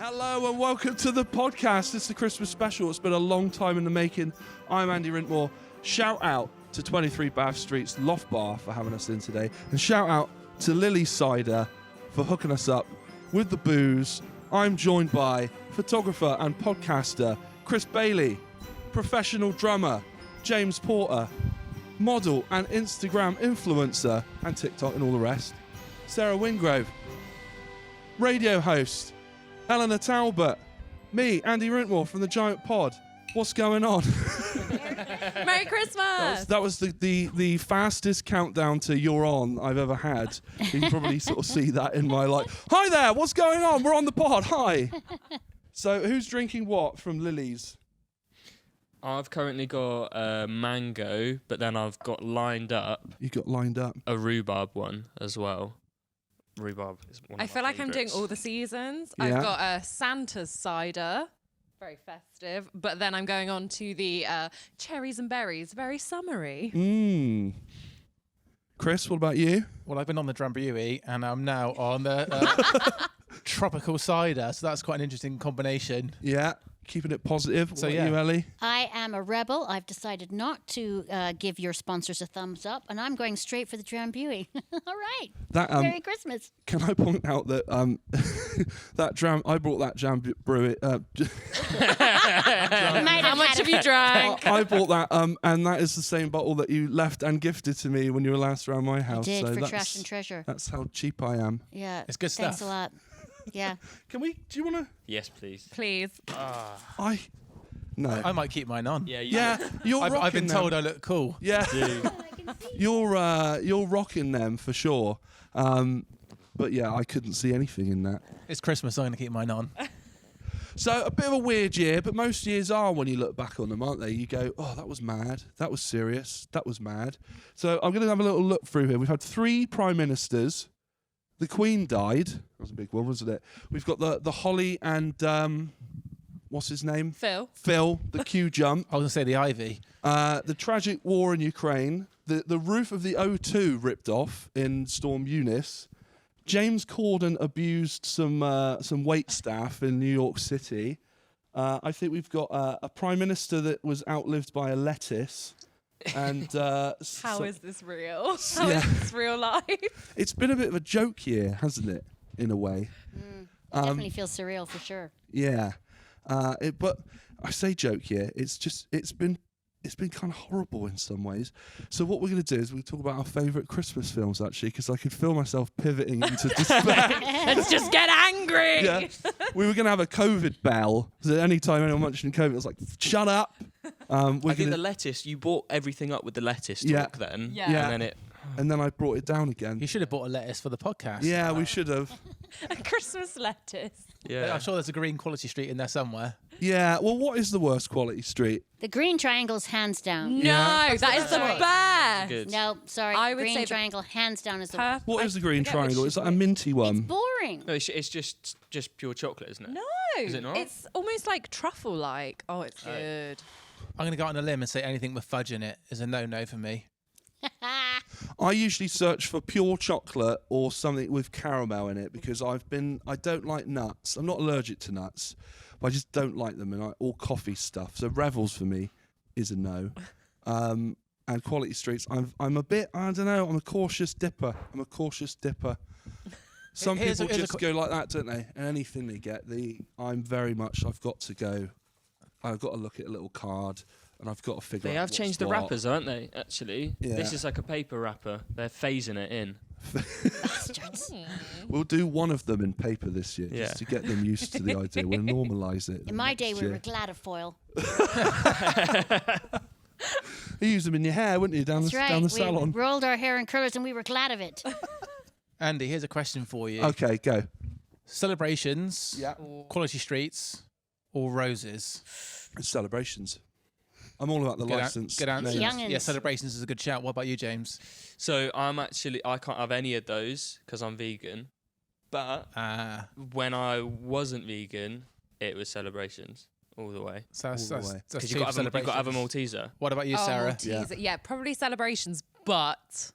Hello and welcome to the podcast. It's the Christmas special. It's been a long time in the making. I'm Andy Rintmore. Shout out to 23 Bath Street's Loft Bar for having us in today. And shout out to Lilley Cider for hooking us up with the booze. I'm joined by photographer and podcaster Chris Bailey, professional drummer James Porter, model and Instagram influencer and TikTok and all the rest, Sarah Wingrove, radio host Eleanor Talbot, me, Andy Rintmore from the Giant Pod. What's going on? Merry Christmas! That was the fastest countdown to "You're On" I've ever had. You can probably sort of see that in my hi there, what's going on? We're on the pod, hi. So who's drinking what from Lilley's? I've currently got mango, but then I've got lined up. You got lined up? A rhubarb one as well. Rhubarb is one of I feel like I'm doing favourites. all the seasons. Yeah. I've got a Santa's cider, very festive, but then I'm going on to the cherries and berries, very summery. Chris, what about you? Well, I've been on the Drambuie and I'm now on the tropical cider, so that's quite an interesting combination. Yeah, keeping it positive. What So, about yeah. you, Ellie? I am a rebel. I've decided not to give your sponsors a thumbs up, and I'm going straight for the Drambuie. All right. That Merry Christmas. Can I point out that I brought that jam brew How much have you drank? I bought that, and that is the same bottle that you left and gifted to me when you were last around my I house. did so for that's, Trash and Treasure. That's how cheap I am. Yeah. It's good Thanks stuff. a lot. Yeah. Do you want to? Yes, please. Please. No. I might keep mine on. Yeah, you're rocking I've been them. told I look cool. Yeah, you're rocking them for sure. But yeah, I couldn't see anything in that. It's Christmas, I'm going to keep mine on. So a bit of a weird year, but most years are when you look back on them, aren't they? You go, oh, that was mad. That was serious. That was mad. So I'm going to have a little look through here. We've had 3 prime ministers. The Queen died. That was a big one, wasn't it? We've got the Holly and what's his name? Phil. Phil, the Q jump. I was going to say the Ivy. The tragic war in Ukraine. The roof of the O2 ripped off in Storm Eunice. James Corden abused some wait staff in New York City. I think we've got a prime minister that was outlived by a lettuce. And How is this real? How Yeah. is this real life? It's been a bit of a joke year, hasn't it? In a way. Definitely feels surreal for sure. Yeah. But I say joke year. It's been kind of horrible in some ways. So what we're going to do is we'll talk about our favourite Christmas films, actually, because I could feel myself pivoting into despair. Let's just get angry. Yeah. We were going to have a COVID bell. So any time anyone mentioned COVID, I was like, shut up. I think the lettuce, you bought everything up with the lettuce Yeah. talk then. Yeah. And then I brought it down again. You should have bought a lettuce for the podcast. Yeah, we should have. A Christmas lettuce. yeah. I'm sure there's a green quality street in there somewhere. Yeah, well, what is the worst quality street? The green triangle's hands down. No, Yeah. that is the Sorry. best. Good. No, sorry. I would green say the triangle, hands down, is the Perfect. What is the green forget which triangle? Is that a it is. minty one? boring. No, it's just pure chocolate, isn't it? No. Is it not? It's almost like truffle-like. Oh, it's good. I'm going to go out on a limb and say anything with fudge in it is a no-no for me. I usually search for pure chocolate or something with caramel in it because I don't like nuts. I'm not allergic to nuts, but I just don't like them, and all coffee stuff. So Revels for me is a no. And quality streets, I'm a bit, I don't know, I'm a cautious dipper. Some Here's people a just go like that, don't they? And anything they get, I've got to go. I've got to look at a little card. And I've got to figure out They have what's changed the what. wrappers, aren't they, actually? Yeah. This is like a paper wrapper. They're phasing it in. Bastards. We'll do one of them in paper this year, Yeah. just to get them used to the idea. We'll normalise it. In my next day, we year. were glad of foil. You use them in your hair, wouldn't you, down That's the right. We salon? rolled our hair in curlers and we were glad of it. Andy, here's a question for you. Okay, go. Celebrations, Yeah. quality streets, or roses? It's celebrations. I'm all about the licence. Good answer. names. Young'uns. Yeah, celebrations is a good shout. What about you, James? So I can't have any of those because I'm vegan. But when I wasn't vegan, it was celebrations all the way. So that's All the way. that's Because two you've got to have a celebrations. Malteser. What about you, Oh, Sarah? Malteser. Yeah, probably celebrations, but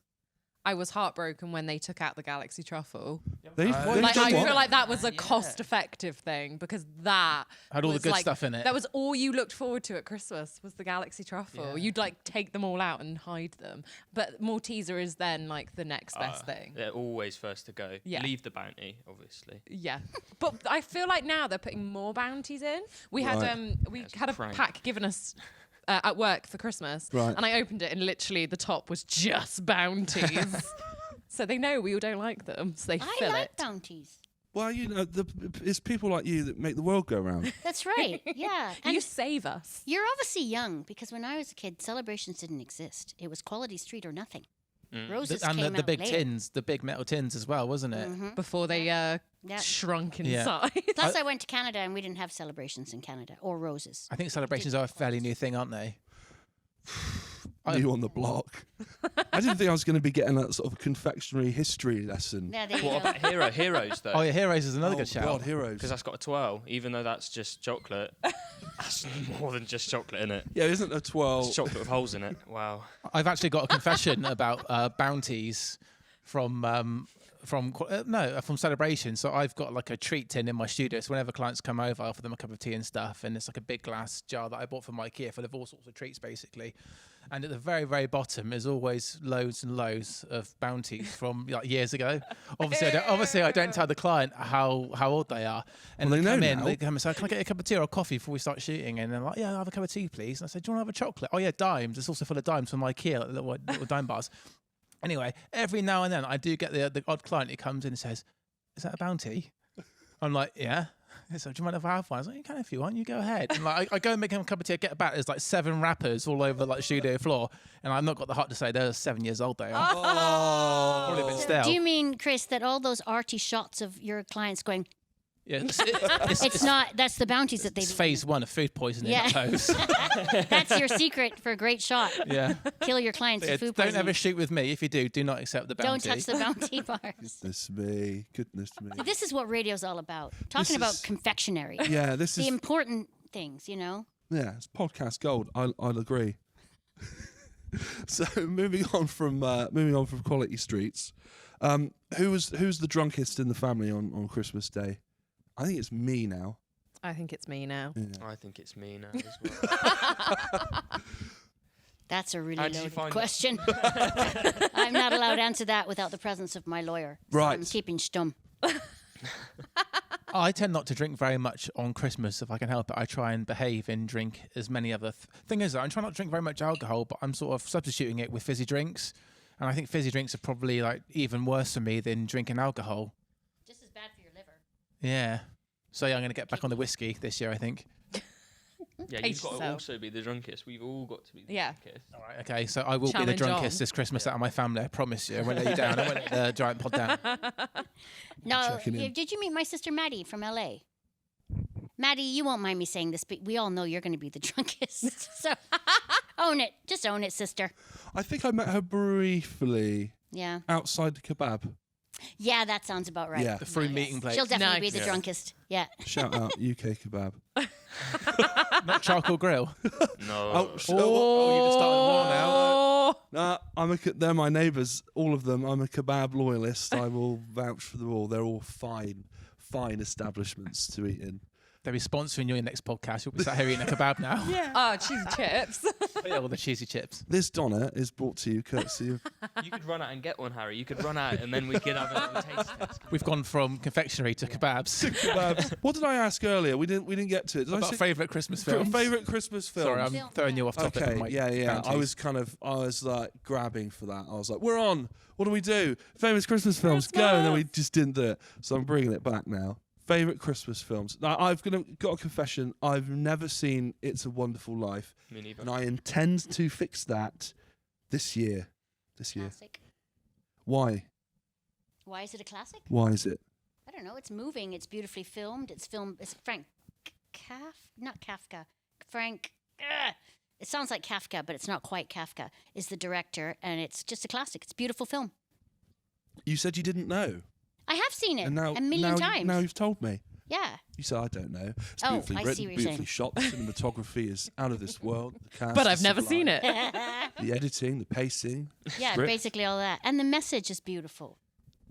I was heartbroken when they took out the Galaxy truffle. They've Like, done I what? feel like that was a cost-effective thing because that Had all the was, good like, stuff in it. That was all you looked forward to at Christmas was the Galaxy truffle. You'd like take them all out and hide them. But Malteser is then like the next best thing. They're always first to go. Yeah. Leave the bounty, obviously. Yeah, but I feel like now they're putting more bounties in. We had a prank. pack given us at work for Christmas, Right. and I opened it, and literally the top was just bounties. So they know we all don't like them, so they I fill like it. bounties. Well, it's people like you that make the world go round. That's right. Yeah. And You save us. you're obviously young because when I was a kid, celebrations didn't exist. It was Quality Street or nothing. Roses And came the out big later. tins, the big metal tins as well, wasn't it? Before they Yeah. shrunk in Yeah. size. Plus, I went to Canada and we didn't have celebrations in Canada or roses. I think celebrations are a fairly new thing, aren't they? You on the block. I didn't think I was going to be getting that sort of confectionery history lesson. Yeah, there you What go. about heroes, though? Oh, yeah, Heroes is another Oh, good shout. God, heroes. Because that's got a twirl, even though that's just chocolate. That's more than just chocolate in it. Yeah, isn't a twirl? It's chocolate with holes in it. Wow. I've actually got a confession about bounties from Celebration. So I've got like a treat tin in my studio. So whenever clients come over, I offer them a cup of tea and stuff. And it's like a big glass jar that I bought from IKEA full of all sorts of treats, basically. And at the very, very bottom is always loads and loads of bounties from like years ago. Obviously, I don't tell the client how old they are. And Well, they they come know in, now. they come and say, "Can I get a cup of tea or a coffee before we start shooting?" And they're like, "Yeah, I'll have a cup of tea, please." And I said, "Do you want to have a chocolate?" "Oh yeah, dimes." It's also full of dimes from IKEA, like little dime bars. Anyway, every now and then I do get the odd client who comes in and says, "Is that a bounty?" I'm like, "Yeah." So, "Do you mind if I have one?" I was like, "You can if you want, you go ahead." And like, I go and make him a cup of tea, I get back, there's like 7 wrappers all over like studio floor. And I've not got the heart to say they're 7 years old they are. Probably a bit stale. Do you mean, Chris, that all those arty shots of your clients going, Yeah, it's not, that's the bounties that it's they've phase 1 of food poisoning. Yeah. Those. That's your secret for a great shot. Yeah. Kill your clients Yeah, with food don't poisoning. ever shoot with me. If you do not accept the bounty. Don't touch the bounty bars. Goodness me. This is what radio's all about. Talking about is- confectionery. Yeah, this The is important things, you know? it's podcast gold. I'll agree. So moving on from Quality Streets, who's the drunkest in the family on Christmas Day? I think it's me now. I think it's me now. I think it's me now as well. That's a really How did you loaded find question. I'm not allowed to answer that without the presence of my lawyer. So Right. I'm keeping stum. I tend not to drink very much on Christmas if I can help it. I try and behave and drink as many other thing is, I'm trying not to drink very much alcohol, but I'm sort of substituting it with fizzy drinks. And I think fizzy drinks are probably like even worse for me than drinking alcohol. Just as bad for your liver. Yeah. So yeah, I'm going to get back on the whiskey this year, I think. Yeah, Pace you've got to yourself. also be the drunkest. We've all got to be the Yeah. drunkest. All right, okay. So I will be the Challenge drunkest on. this Christmas out of my family. I promise you. I won't let you down. I won't let the giant pod down. No, Checking in. did you meet my sister Maddie from LA? Maddie, you won't mind me saying this, but we all know you're going to be the drunkest. So own it. Just own it, sister. I think I met her briefly Yeah. outside the kebab. Yeah, that sounds about right. Yeah. The free meeting place. She'll definitely be Nice. the Yeah. drunkest. Yeah. Shout out UK kebab. Not charcoal grill. No. Oh, you just started more now. Oh, Nah, they're my neighbours, all of them. I'm a kebab loyalist. I will vouch for them all. They're all fine establishments to eat in. They'll be sponsoring your next podcast. You'll be sat here eating a kebab now. oh, cheesy chips. Yeah, all the cheesy chips. This Donna is brought to you courtesy of You could run out and get one, Harry. You could run out and then we could have a little taste test. We've gone from confectionery to kebabs. kebabs. What did I ask earlier? We didn't get to it. Did I About say favourite Christmas films. favourite Christmas film? Sorry, I'm Film, throwing yeah. you off topic. Okay, with my yeah. bounties. I was like grabbing for that. I was like, we're on. What do we do? Famous Christmas films, go. And then we just didn't do it. So I'm bringing it back now. Favorite Christmas films. Now I've got a confession. I've never seen It's a Wonderful Life, Me neither. and I intend to fix that this year. Classic. Why? Why is it a classic? Why is it? I don't know. It's moving. It's beautifully filmed. It's Frank not Kafka. Frank. It sounds like Kafka, but it's not quite Kafka. Is the director, and it's just a classic. It's a beautiful film. You said you didn't know, I have seen it and now a million times. Now you've told me. Yeah. You said I don't know. It's Oh, beautifully I written, see what you're beautifully shot. The cinematography is out of this world. The cast but is I've never seen sublime. it. The editing, the pacing. Yeah, script. basically all that. And the message is beautiful.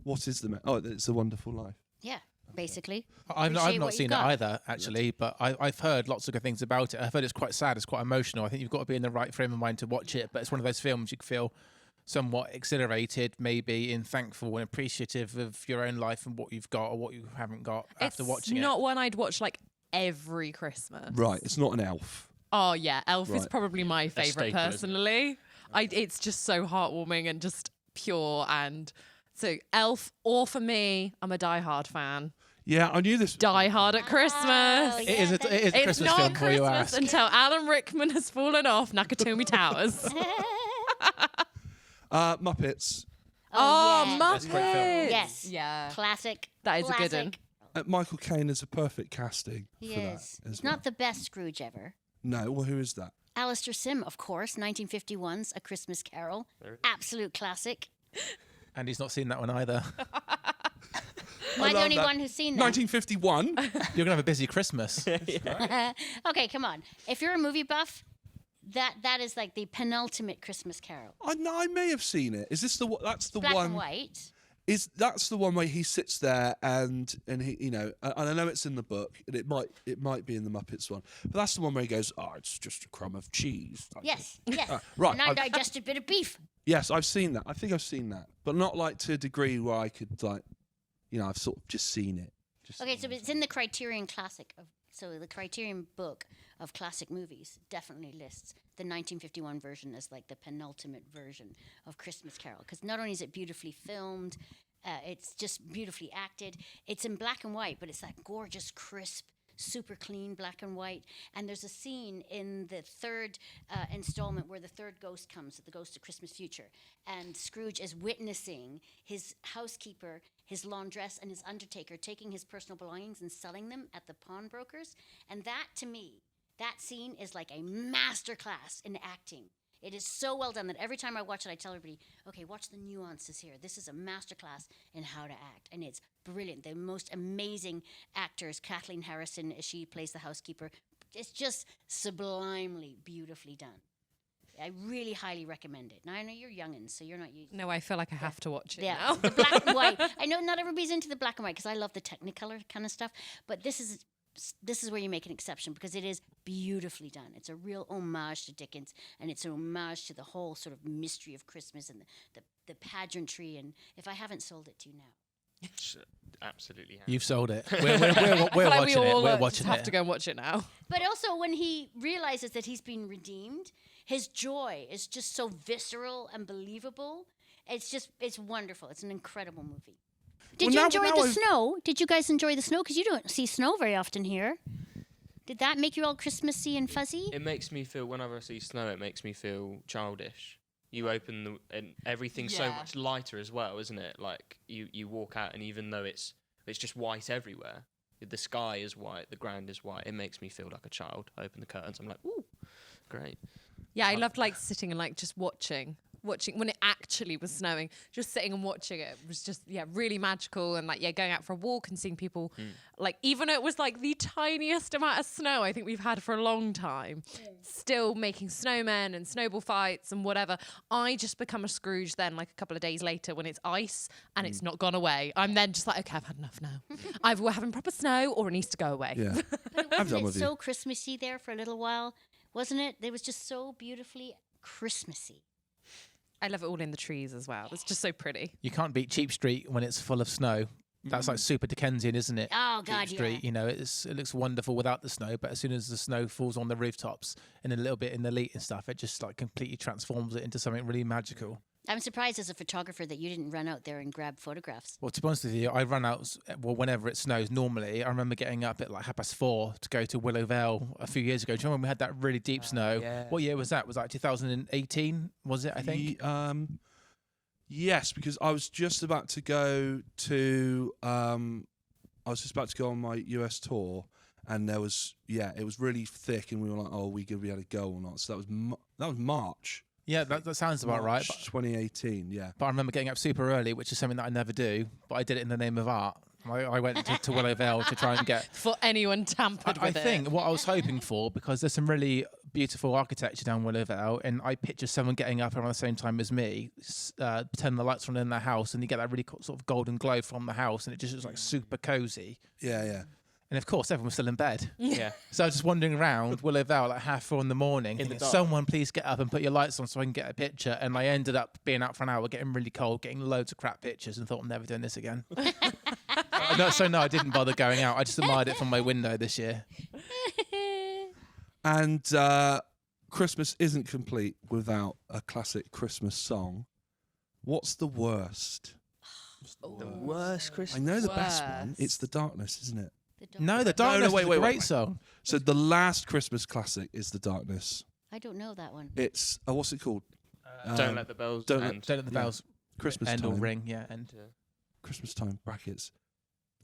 What is the Oh, It's a Wonderful Life. Yeah, basically. I've Appreciate not what seen you it got. either, actually, but I've heard lots of good things about it. I've heard it's quite sad, it's quite emotional. I think you've got to be in the right frame of mind to watch it, but it's one of those films you feel somewhat exhilarated, maybe, and thankful and appreciative of your own life and what you've got or what you haven't got after watching It's not one I'd watch like every Christmas. Right, it's not an elf. Oh yeah, Elf is Right. probably my favourite staple, isn't it? personally. It's just so heartwarming and just pure. And so Elf, or for me, I'm a Die Hard fan. Yeah, I knew this. Die Hard at Christmas. Oh, It is a It's Christmas not film before you Christmas ask. until Alan Rickman has fallen off Nakatomi Towers. Muppets. Oh, yeah. That's a great film. Muppets. Yes. Yeah. Classic. That is a good classic. one. Michael Caine is a perfect casting He for is. that as He's well. not the best Scrooge ever. No, well, who is that? Alistair Sim, of course, 1951's A Christmas Carol. Absolute classic. And he's not seen that one either. Am I the love only that. one who's seen that? 1951. You're going to have a busy Christmas. Okay, come on. If you're a movie buff, that is like the penultimate Christmas Carol. I may have seen it. Is this the one? That's the Black one. and white. That's the one where he sits there and he, you know, and I know it's in the book and it might be in the Muppets one, but that's the one where he goes, "Oh, it's just a crumb of cheese." Yes, yes. right, An I've- undigested bit of beef. Yes, I've seen that. I think I've seen that, but not like to a degree where I could like, you know, I've sort of just seen it. Okay, so it's in the Criterion Classic so the Criterion book of classic movies definitely lists the 1951 version as like the penultimate version of Christmas Carol, because not only is it beautifully filmed, it's just beautifully acted. It's in black and white, but it's that gorgeous, crisp, super clean black and white. And there's a scene in the third installment where the third ghost comes, the ghost of Christmas Future, and Scrooge is witnessing his housekeeper, his laundress, and his undertaker taking his personal belongings and selling them at the pawnbrokers. And that, to me, that scene is like a masterclass in acting. It is so well done that every time I watch it, I tell everybody, okay, watch the nuances here. This is a masterclass in how to act. And it's brilliant. The most amazing actors, Kathleen Harrison, she plays the housekeeper. It's just sublimely, beautifully done. I really highly recommend it. Now, I know you're youngins, so you're not used. No, I feel like I have to watch it Yeah, now. the black and white. I know not everybody's into the black and white because I love the Technicolor kind of stuff, but this is where you make an exception because it is beautifully done. It's a real homage to Dickens, and it's an homage to the whole sort of mystery of Christmas and the pageantry. And if I haven't sold it to you now, Absolutely. You've sold it. We're I feel like watching we all it. We're just watching have it. to go and watch it now. but also when he realizes that he's been redeemed, his joy is just so visceral and believable. It's wonderful. It's an incredible movie. Did you enjoy the snow? Did you guys enjoy the snow? Because you don't see snow very often here. Did that make you all Christmassy and fuzzy? It makes me feel, whenever I see snow, it makes me feel childish. You open and everything's so Yeah. much lighter as well, isn't it? Like you walk out and even though it's just white everywhere, the sky is white, the ground is white. It makes me feel like a child. I open the curtains, I'm like, ooh, great. Yeah, I loved like sitting and like just watching when it actually was snowing, just sitting and watching it was just, really magical. And like, going out for a walk and seeing people, like, even though it was like the tiniest amount of snow I think we've had for a long time, still making snowmen and snowball fights and whatever. I just become a Scrooge then, like a couple of days later when it's ice and it's not gone away. I'm then just like, okay, I've had enough now. Either we're having proper snow or it needs to go away. Yeah. But I'm done wasn't it with you. so Christmassy there for a little while? Wasn't it? It was just so beautifully Christmassy. I love it all in the trees as well. It's just so pretty. You can't beat Cheap Street when it's full of snow. That's like super Dickensian, isn't it? Oh, God, Cheap Street, yeah. you know, it looks wonderful without the snow, but as soon as the snow falls on the rooftops and a little bit in the leet and stuff, it just like completely transforms it into something really magical. I'm surprised as a photographer that you didn't run out there and grab photographs. Well, to be honest with you, I run out, whenever it snows normally. I remember getting up at like 4:30 to go to Willow Vale a few years ago. Do you remember when we had that really deep snow? yeah. What year was that? Was that 2018, was it, I think? Yes, because I was just about to go to on my US tour, and there was it was really thick, and we were like, oh, we gonna be able to go or not? So that was March. Yeah, that sounds about right. March 2018. Yeah. But I remember getting up super early, which is something that I never do, but I did it in the name of art. I went to Willow Vale to try and get. For anyone tampered I with it. think what I was hoping for, because there's some really beautiful architecture down Willow Vale, and I picture someone getting up around the same time as me, turning the lights on in their house, and you get that really sort of golden glow from the house, and it just looks like super cozy. Yeah. And of course, everyone was still in bed. Yeah. So I was just wandering around Willow Vale at 4:30 in the morning, In the thinking, dark. someone please get up and put your lights on so I can get a picture. And I ended up being out for an hour, getting really cold, getting loads of crap pictures, and thought I'm never doing this again. No, I didn't bother going out. I just admired it from my window this year. And Christmas isn't complete without a classic Christmas song. What's the worst? The worst Christmas. I know the best one. Worst. It's The Darkness, isn't it? No, The Darkness wait, is a wait, great wait. song. So the last Christmas classic is The Darkness. I don't know that one. It's what's it called? Don't let the bells don't let- end. Don't let the Yeah. bells Christmas end time. or ring. Yeah, and Christmas time brackets.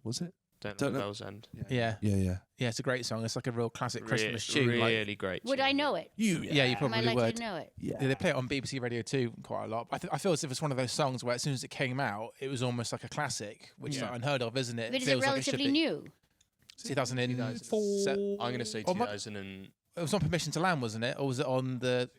Was it? Don't Don't let the let- bells end. yeah, Yeah. it's a great song. It's like a real classic Christmas tune. Really Like, great. Would tune. I know it? You. yeah, you Am I probably likely would. to know it? Yeah. Yeah, they play it on BBC Radio 2 quite a lot. I feel as if it's one of those songs where as soon as it came out, it was almost like a classic, which is Yeah. like unheard of, isn't it? But is it feels like it should relatively be. new? 2004. I'm going to say Oh, my- 2000 and... It was on Permission to Land, wasn't it? Or was it on the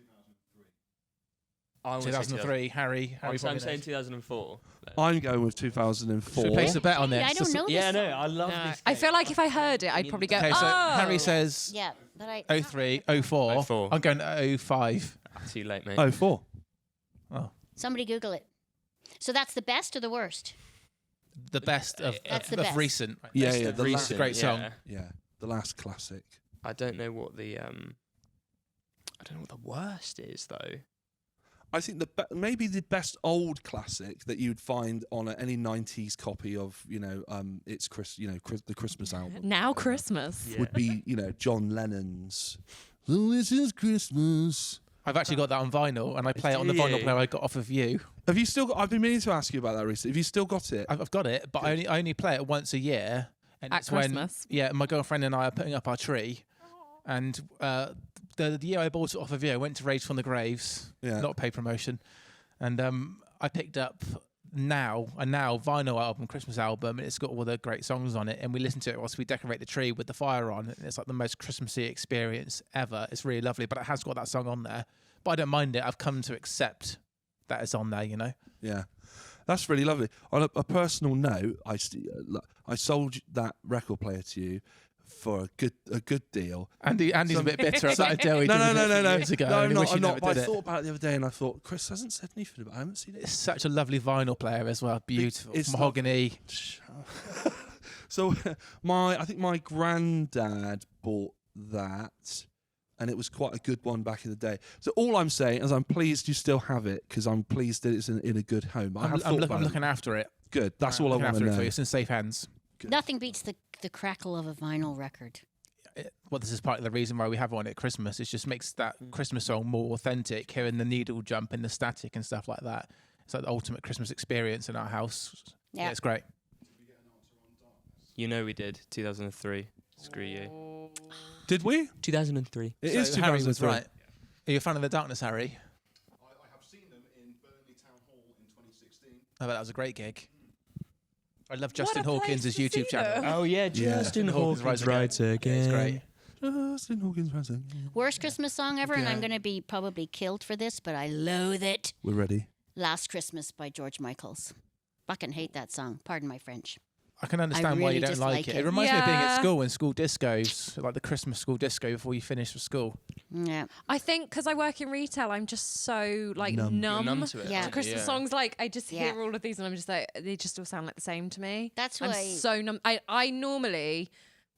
I wanna say 2003 Harry I'm probably saying knows. 2004. I'm going with 2004. Should we place a bet on Hey, this? I don't know this Yeah, no, song. I love No. this. I feel like if I heard it, I'd probably go, Okay, so oh. Harry says Yeah, but I. 03, 04. 04. I'm going to 05. Too late, mate. 04. Somebody Google it. So that's the best or the worst? The best of, That's the of best. recent. Yeah, Best yeah. of The last, recent, great song. yeah. yeah. The last classic. I don't know what the worst is though. I think maybe the best old classic that you'd find on any 90s copy of, it's the Christmas album Now Christmas. would be, John Lennon's "So This Is Christmas." I've actually got that on vinyl, and I play it on the Do vinyl you? player I got off of you. Have you still got? I've been meaning to ask you about that recently. Have you still got it? I've got it, but I only play it once a year. And At it's when Christmas? my girlfriend and I are putting up our tree, and the year I bought it off of you, I went to Rage from the Graves, Yeah. not pay promotion, and I picked up a now vinyl album, Christmas album, and it's got all the great songs on it, and we listen to it whilst we decorate the tree with the fire on, and it's like the most Christmassy experience ever. It's really lovely, but it has got that song on there. But I don't mind it. I've come to accept that it's on there, Yeah, that's really lovely. On a personal note, I sold that record player to you for a good deal. Andy's a bit bitter about a deal he No, did no, a few no. years ago. No, and I'm he not. wished he I'm not. never But I did it. thought about it the other day, and I thought Chris hasn't said anything about it. I haven't seen it. It's such a lovely vinyl player as well. Beautiful. it's Mahogany. So I think my granddad bought that, and it was quite a good one back in the day. So all I'm saying is I'm pleased you still have it, because I'm pleased that it's in a good home. I have I'm thought about it. looking after it. Good. That's all I Looking want after to it for know. you. It's in safe hands. Nothing beats the crackle of a vinyl record. Well, this is part of the reason why we have one at Christmas. It just makes that Christmas song more authentic, hearing the needle jump and the static and stuff like that. It's like the ultimate Christmas experience in our house. Yeah, Yeah. it's great. You know we did 2003. Screw you. Did we? 2003. It is So Harry was 2003. right. Are you a fan of The Darkness, Harry? I have seen them in Burnley Town Hall in 2016. I bet that was a great gig. I love What Justin a place Hawkins' to YouTube see channel. them. Oh yeah, Yeah. Justin Hawkins Hawkins Rise Again. again. Yeah, it's great. Justin Hawkins Rising. Worst Christmas song ever, and Yeah. I'm going to be probably killed for this, but I loathe it. We're ready. Last Christmas by George Michaels. Fucking hate that song. Pardon my French. I can understand why really you don't like dislike it. it. It reminds me of being at Yeah. school in school discos, like the Christmas school disco before you finish with school. Yeah. I think because I work in retail, I'm just so like Numb. numb, Numb to it. Yeah. to aren't Christmas you? songs. Like I just Yeah. hear all of these, and I'm just like, they just all sound like the same to me. That's I'm why. so numb. I normally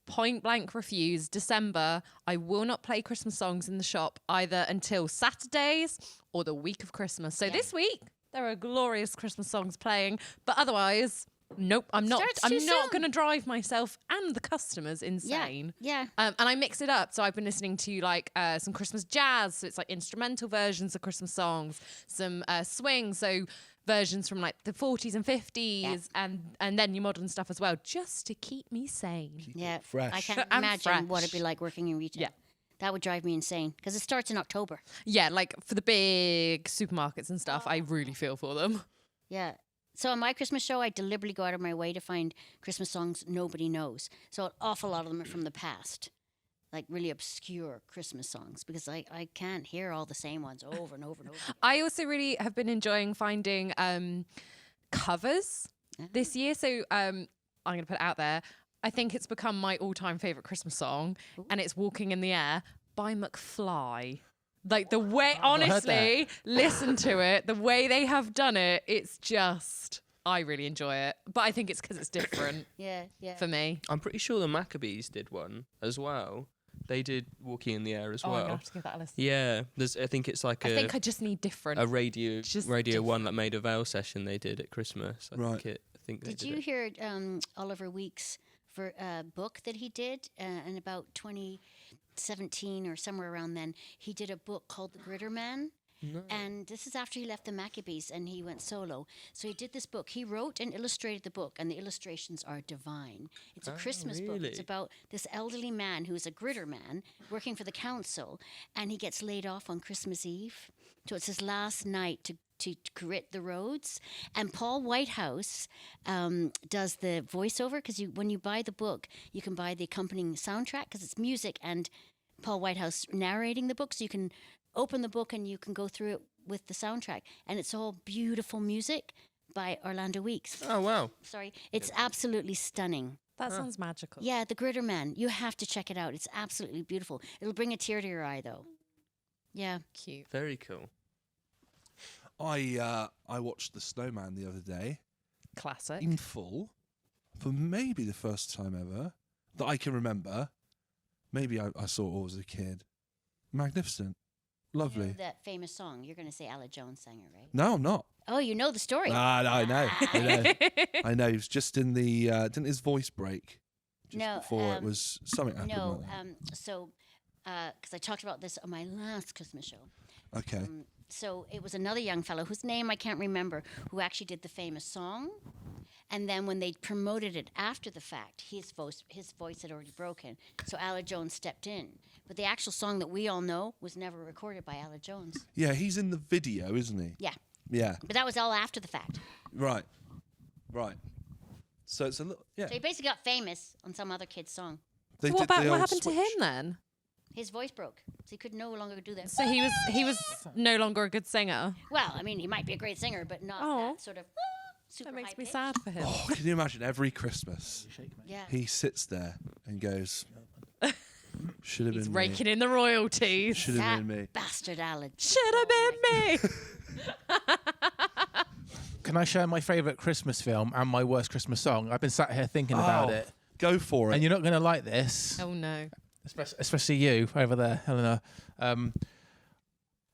point blank refuse December. I will not play Christmas songs in the shop either until Saturdays or the week of Christmas. So Yeah. this week there are glorious Christmas songs playing, but otherwise, nope. I'm not. Starts I'm too not soon. going to drive myself and the customers insane. Yeah. And I mix it up. So I've been listening to like some Christmas jazz. So it's like instrumental versions of Christmas songs, some swing. So versions from like the 40s and 50s and then your modern stuff as well, just to keep me sane. Yeah. fresh. I can't And imagine what it'd be fresh. like working in retail. Yeah. That would drive me insane because it starts in October. Yeah, like for the big supermarkets and stuff, I really feel for them. Yeah. So on my Christmas show, I deliberately go out of my way to find Christmas songs nobody knows. So an awful lot of them are from the past, like really obscure Christmas songs, because I can't hear all the same ones over and over and over. I also really have been enjoying finding covers this year. So I'm going to put it out there. I think it's become my all-time favorite Christmas song, and it's "Walking in the Air" by McFly. Like the way, honestly, listen to it. The way they have done it, it's just, I really enjoy it. But I think it's because it's different Yeah. for me. I'm pretty sure the Maccabees did one as well. They did "Walking in the Air" as I'm well. gonna have to give that a listen. Yeah, I think it's like I think I just need different. a Radio Just 1 that made a Veil session they did at Christmas. I think they Did did you it. hear Oliver Weeks' book that he did in about 2017 or somewhere around then? He did a book called The Gritter Man. No. And this is after he left the Maccabees and he went solo. So he did this book. He wrote and illustrated the book, and the illustrations are divine. It's a Christmas book. It's really? about this elderly man who's a gritter man working for the council, and he gets laid off on Christmas Eve. So it's his last night to grit the roads. And Paul Whitehouse does the voiceover, because when you buy the book, you can buy the accompanying soundtrack, because it's music and Paul Whitehouse narrating the book, so you can open the book and you can go through it with the soundtrack, and it's all beautiful music by Orlando Weeks. Oh wow! Sorry, it's absolutely stunning. That sounds magical. Yeah, The Gritter Man. You have to check it out. It's absolutely beautiful. It'll bring a tear to your eye, though. Yeah. Cute. Very cool. I watched The Snowman the other day Classic. in full for maybe the first time ever that I can remember. Maybe I saw it all as a kid. Magnificent. Lovely. You know that famous song. You're going to say Ella Jones sang it, right? No, I'm not. Oh, you know the story. No, I know. I know. He was just in the. Didn't his voice break just No, before it was something happened? No, like that? so, because I talked about this on my last Christmas show. Okay. So it was another young fellow whose name I can't remember, who actually did the famous song. And then when they promoted it after the fact, his voice had already broken. So Ella Jones stepped in. But the actual song that we all know was never recorded by Ella Jones. Yeah, he's in the video, isn't he? Yeah. Yeah. But that was all after the fact. Right. So it's a little. Yeah. So he basically got famous on some other kid's song. They So did the what old happened to switch. him then? His voice broke. So he could no longer do that. So he was no longer a good singer. Well, I mean, he might be a great singer, but not Oh. that sort of super That makes me high-pitched. sad for him. Oh, can you imagine every Christmas Yeah. he sits there and goes, "Should have He's been raking me. in the royalties. Should have been me." Bastard Alan. Should have been me. Can I share my favourite Christmas film and my worst Christmas song? I've been sat here thinking about Oh, it. Go for it. And you're not going to like this, Oh no. especially you over there, Eleanor.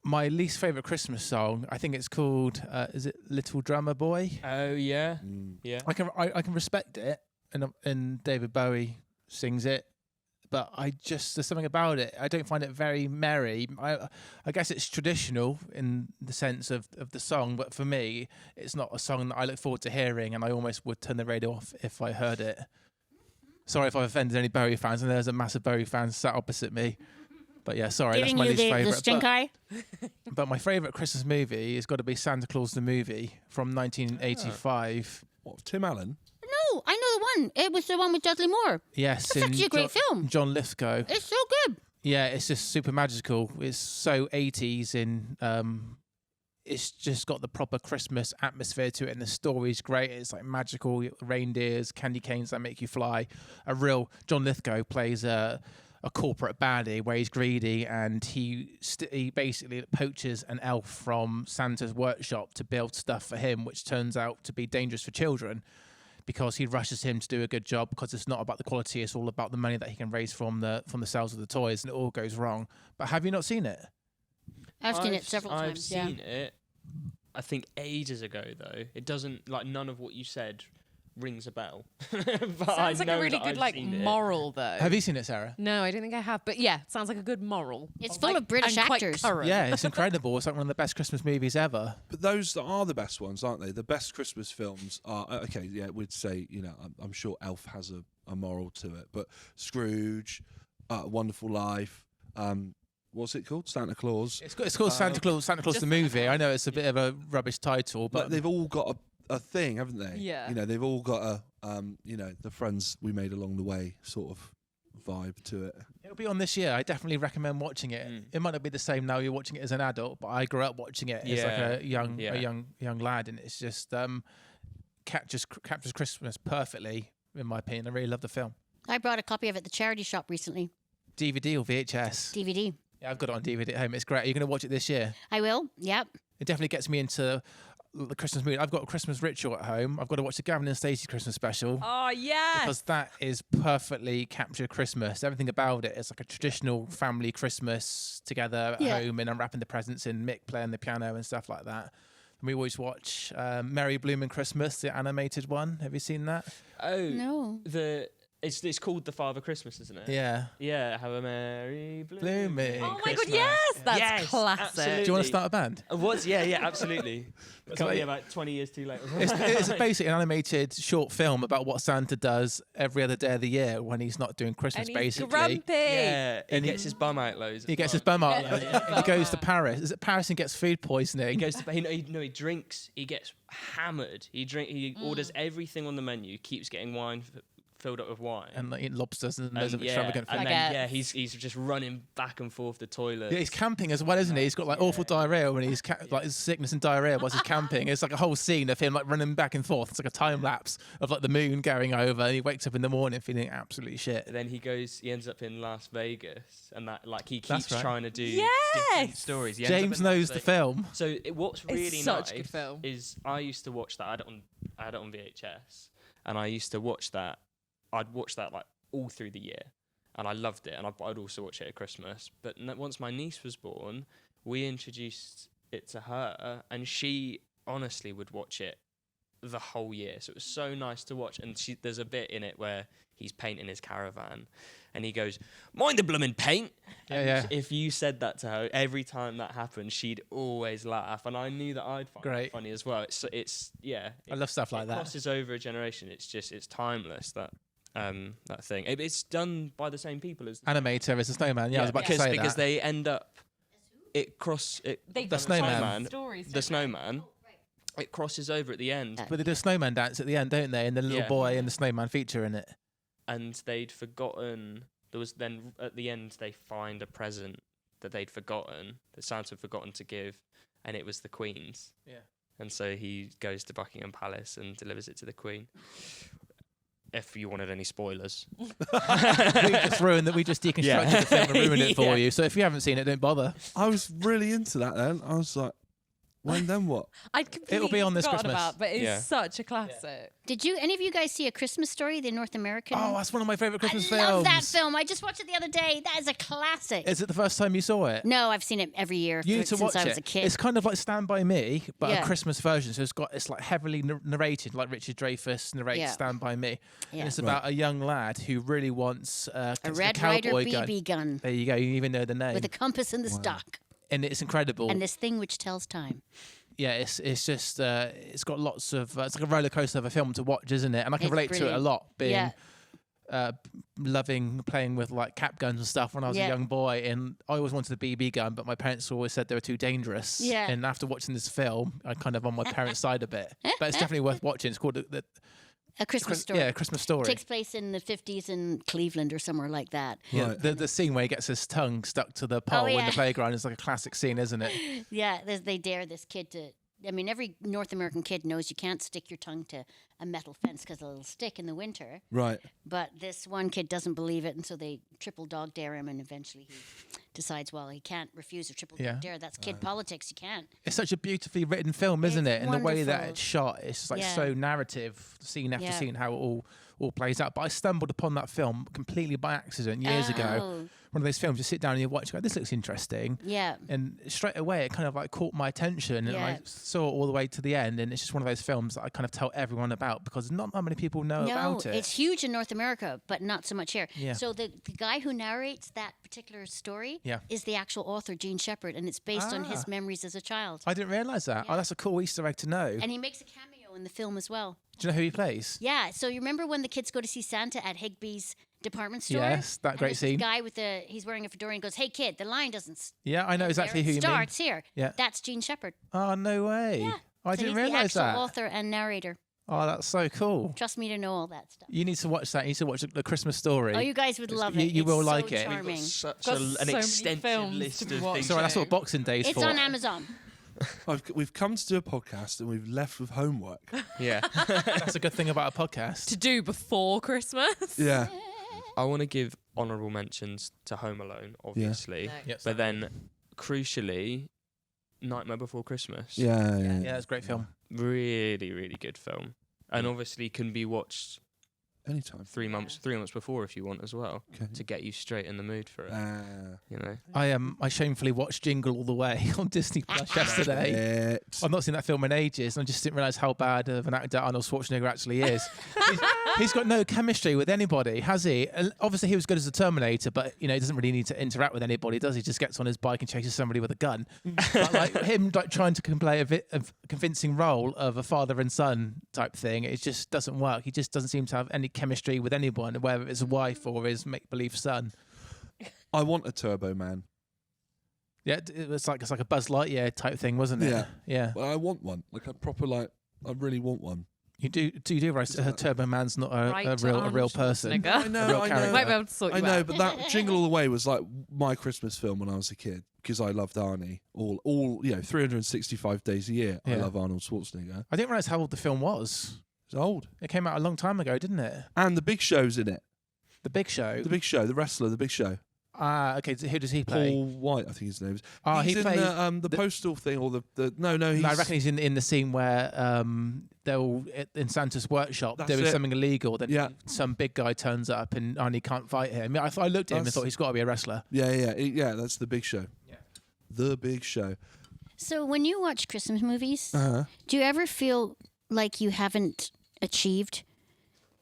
My least favourite Christmas song, I think it's called, is it Little Drummer Boy? Oh yeah, yeah. I can respect it, and David Bowie sings it, but there's something about it. I don't find it very merry. I guess it's traditional in the sense of the song, but for me, it's not a song that I look forward to hearing, and I almost would turn the radio off if I heard it. Sorry if I've offended any Bowie fans, and there's a massive Bowie fan sat opposite me. But yeah, sorry, Giving that's my you least the favourite. stink eye? But my favourite Christmas movie has got to be Santa Claus the movie from 1985. What, Tim Allen? No, I know the one. It was the one with Dudley Moore. Yes, That's actually a great film. John Lithgow. It's so good. Yeah, it's just super magical. It's so 80s in it's just got the proper Christmas atmosphere to it, and the story's great. It's like magical reindeers, candy canes that make you fly. A real John Lithgow plays a corporate baddie where he's greedy, and he basically poaches an elf from Santa's workshop to build stuff for him, which turns out to be dangerous for children, because he rushes him to do a good job, because it's not about the quality, it's all about the money that he can raise from the sales of the toys, and it all goes wrong. But have you not seen it? I've seen it several I've times. seen it. I think ages ago though. It doesn't, like, none of what you said rings a bell. But I Sounds like know a really that good I've like seen it. moral though. Have you seen it, Sarah? No, I don't think I have. But yeah, sounds like a good moral. It's full of British and quite actors. current. Yeah, it's incredible. It's like one of the best Christmas movies ever. But those are the best ones, aren't they? The best Christmas films are okay. Yeah, we'd say, you know, I'm sure Elf has a moral to it, but Scrooge, Wonderful Life, what's it called? Santa Claus. It's called Santa Claus the movie. I know it's a bit of a rubbish title, But but they've all got a thing, haven't they? Yeah. You know, they've all got a the friends we made along the way sort of vibe to it. It'll be on this year. I definitely recommend watching it. It might not be the same now you're watching it as an adult, but I grew up watching it as like a young lad, and it's just captures Christmas perfectly, in my opinion. I really love the film. I brought a copy of it at the charity shop recently. DVD or VHS? DVD. Yeah, I've got it on DVD at home. It's great. Are you going to watch it this year? I will. Yep. It definitely gets me into the Christmas mood. I've got a Christmas ritual at home. I've got to watch the Gavin and Stacey Christmas special. Oh, yes. Because that is perfectly captured Christmas. Everything about it is like a traditional family Christmas together at home, and unwrapping the presents and Mick playing the piano and stuff like that. And we always watch Merry Bloomin' Christmas, the animated one. Have you seen that? Oh No. It's called The Father Christmas, isn't it? Yeah. Yeah, have a merry Blooming. Oh my God, Christmas. yes, that's Yes, classic. absolutely. Do you want to start a band? Yeah, absolutely. Can't like- be about 20 years too late. It's basically an animated short film about what Santa does every other day of the year when he's not doing Christmas, And he's basically. grumpy. Yeah, he And gets his bum out loads. He gets his bum out. He goes to Paris. Is it Paris and gets food poisoning? He goes to he drinks. He gets hammered. He orders everything on the menu. Keeps getting wine filled up with wine. and like, eat lobsters and loads of extravagant food. and Baguettes. then he's just running back and forth the toilet. Yeah, he's camping as well, isn't he? He's got like awful diarrhea when he's like his sickness and diarrhea whilst he's camping. It's like a whole scene of him like running back and forth. It's like a time lapse of like the moon going over, and he wakes up in the morning feeling absolutely shit. And then he ends up in Las Vegas, and that like he That's keeps right. trying to do Yes! different stories. He ends up James in knows Las the Vegas. film. So what's really such a good nice film. is I used to watch that. I had it on VHS, and I used to watch that. I'd watch that like all through the year, and I loved it. And I'd also watch it at Christmas. But once my niece was born, we introduced it to her, and she honestly would watch it the whole year. So it was so nice to watch. And there's a bit in it where he's painting his caravan, and he goes, "Mind the bloomin' paint." Yeah. If you said that to her, every time that happened, she'd always laugh, and I knew that I'd find Great. it funny as well. It's I love stuff like it that. crosses over a generation. It's timeless. That thing. It's done by the same people as Animator is a snowman. Yeah, I was about to say because that. they end up They The snowman. Stories, the don't snowman. It crosses over at the end, But they do a snowman dance at the end, don't they? And the little Yeah. boy and the snowman feature in it. and they'd forgotten. There was then at the end they find a present that they'd forgotten, that Santa had forgotten to give, and it was the Queen's. Yeah. And so he goes to Buckingham Palace and delivers it to the Queen. If you wanted any spoilers. We just deconstructed the film and ruined it for Yeah. you. So if you haven't seen it, don't bother. I was really into that then. I was like, when then what? I'd completely It'll be on this forgotten Christmas. about, but it's Yeah. such a classic. Did any of you guys see A Christmas Story, the North American? Oh, that's one of my favourite Christmas films. I love that film. I just watched it the other day. That is a classic. Is it the first time you saw it? No, I've seen it every year You need to since watch I was it. a kid. It's kind of like Stand By Me, but Yeah. a Christmas version. So it's like heavily narrated, like Richard Dreyfuss narrates Yeah. Stand By Me. Yeah. And it's about a young lad who really wants a a Red Ryder cowboy gun. BB gun There you go. You even know the name. with a compass in the stock And it's incredible. and this thing which tells time. Yeah, it's just it's got lots of it's like a roller coaster of a film to watch, isn't it? And I can It's relate to it a brilliant. lot, being Yeah. loving playing with like cap guns and stuff when I was a Yeah. young boy. And I always wanted a BB gun, but my parents always said they were too dangerous. Yeah. And after watching this film, I'm kind of on my parents' side a bit. But it's definitely worth watching. It's called A Christmas Story. Yeah, A Christmas Story. Takes place in the 50s in Cleveland or somewhere like that. Yeah, Right. the scene where he gets his tongue stuck to the pole in yeah. the playground is like a classic scene, isn't it? Yeah, they dare this kid to. I mean, every North American kid knows you can't stick your tongue to a metal fence because it'll stick in the winter. Right. But this one kid doesn't believe it, and so they triple dog dare him, and eventually he decides, well, he can't refuse a triple Yeah. dog dare. That's kid politics. You can't. It's such a beautifully written film, isn't It's it? And the way that wonderful. it's shot, it's just like Yeah. so narrative, scene after Yeah. scene, how it all plays out. But I stumbled upon that film completely by accident years ago. Oh, One of those films, you sit down and you watch, you go, this looks interesting. yeah. And straight away, it kind of like caught my attention, and I Yeah. saw it all the way to the end. And it's just one of those films that I kind of tell everyone about because not that many people know about it. It's huge in North America, but not so much here. Yeah. So the guy who narrates that particular story Yeah. is the actual author, Gene Shepherd, and it's based on his Ah. memories as a child. I didn't realise that. Yeah. Oh, that's a cool Easter egg to know. And he makes a cameo in the film as well. Do you know who he plays? Yeah. So you remember when the kids go to see Santa at Higbee's department store? Yes, that And great there's this scene. guy with he's wearing a fedora and goes, "Hey kid, the line doesn't." Yeah, I know end exactly there. who It you starts mean. here. Yeah. That's Gene Shepherd. Oh, no way. Yeah. I So didn't he's the realise actual that. author and narrator. Oh, that's so cool. Trust me to know all that stuff. You need to watch that. You need to watch the Christmas Story. Oh, you guys would love you- it. you will It's so like it. We've got charming. Such Got an so many extensive films list to be of watching. things. Sorry, that's what Boxing Day is It's for. on Amazon. We've come to do a podcast and we've left with homework. Yeah. That's a good thing about a podcast. To do before Christmas. Yeah. I want to give honourable mentions to Home Alone, obviously. No. Yes. But then, crucially, Nightmare Before Christmas. Yeah. Yeah, it's a great film. Really, really good film. And obviously can be watched Anytime. 3 months before if you want as well, Okay. to get you straight in the mood for it. You know. I shamefully watched Jingle All the Way on Disney Plus yesterday. I've not seen that film in ages, and I just didn't realise how bad of an actor Arnold Schwarzenegger actually is. He's got no chemistry with anybody, has he? And obviously, he was good as a Terminator, but he doesn't really need to interact with anybody, does he? Just gets on his bike and chases somebody with a gun. But like him, trying to play a convincing role of a father and son type thing, it just doesn't work. He just doesn't seem to have any chemistry with anyone, whether it's a wife or his make-believe son. I want a Turbo Man. Yeah, it's like a Buzz Lightyear type thing, wasn't it? Yeah. Yeah. Well, I want one. Like a proper I really want one. You do realise Turbo Man's not Right a to real Arnold person. Schwarzenegger. I know, A real I character. know. Might be able to sort you I know, out. but that Jingle All the Way was like my Christmas film when I was a kid because I loved Arnie. All 365 days a year. I Yeah. love Arnold Schwarzenegger. I didn't realise how old the film was. It's old. It came out a long time ago, didn't it? And the Big Show's in it. The Big Show. The Big Show, the wrestler, the Big Show. Ah, okay. Who does he play? Paul White, I think his name is. Oh, He's he in played. the postal thing or the no, he's No, I reckon he's in the scene where they're all in Santa's workshop That's doing it. something illegal. Then Yeah. some big guy turns up and Arnie can't fight him. I looked at him and That's- thought he's got to be a wrestler. Yeah, that's the Big Show. Yeah. The Big Show. So when you watch Christmas movies, Uh-huh. do you ever feel like you haven't achieved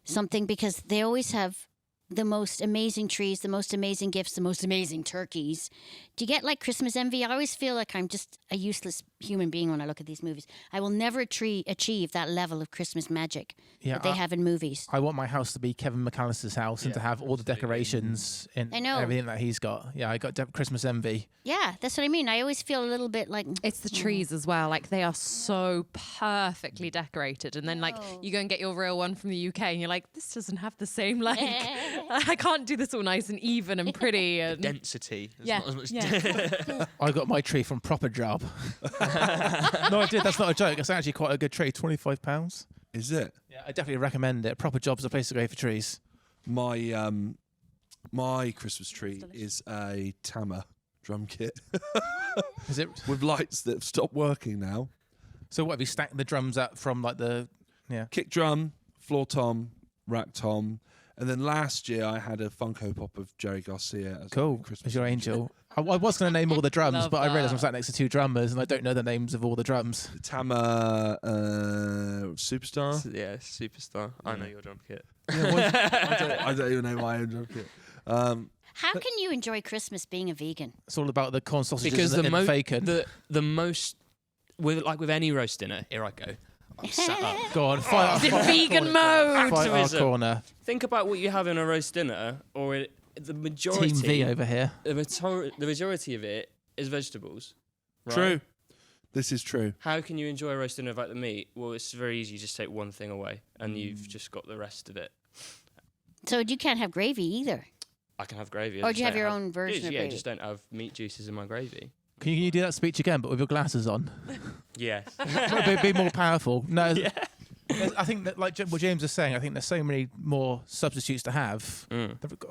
something? Because they always have the most amazing trees, the most amazing gifts, the most amazing turkeys. Do you get like Christmas envy? I always feel like I'm just a useless human being when I look at these movies. I will never achieve that level of Christmas magic that they have in movies. I want my house to be Kevin McAllister's house and to have all the absolutely. decorations and I know. everything that he's got. Yeah, I got Christmas envy. Yeah, that's what I mean. I always feel a little bit like It's the trees as well. Like they are so perfectly decorated, and then like No. you go and get your real one from the UK, and you're like, this doesn't have the same like. I can't do this all nice and even and pretty. And Density. There's Yeah, not as much yeah. I got my tree from Proper Job. No, I did. That's not a joke. It's actually quite a good tree. £25. Is it? Yeah, I definitely recommend it. Proper Job's a place to go for trees. My my Christmas tree is a Tama drum kit Is it? with lights that have stopped working now. So what have you stacked the drums up from like the? Yeah. Kick drum, floor tom, rack tom, and then last year I had a Funko Pop of Jerry Garcia as Cool. a Christmas As your angel. I was going to name all the drums, Love but I realised I'm that. sat next to two drummers and I don't know the names of all the drums. Tama Superstar. Yeah, superstar. I know your drum kit. I don't even know my own drum kit. how can you enjoy Christmas being a vegan? It's all about the corn sausages Because and the bacon. the most with any roast dinner, here I go. I'm sat up. Go on, fight in our vegan corner. mode. Fight our Activism. corner. Think about what you have in a roast dinner, or the majority. Team V over here. The majority of it is vegetables. Right? True. This is true. How can you enjoy a roast dinner without the meat? Well, it's very easy. You just take one thing away, and you've just got the rest of it. So you can't have gravy either. I can have gravy. Or do you have your own version of Yeah, gravy? just don't have meat juices in my gravy. Can you do that speech again, but with your glasses on? Yes. be more powerful. No, I think that, like what James is saying, I think there's so many more substitutes to have.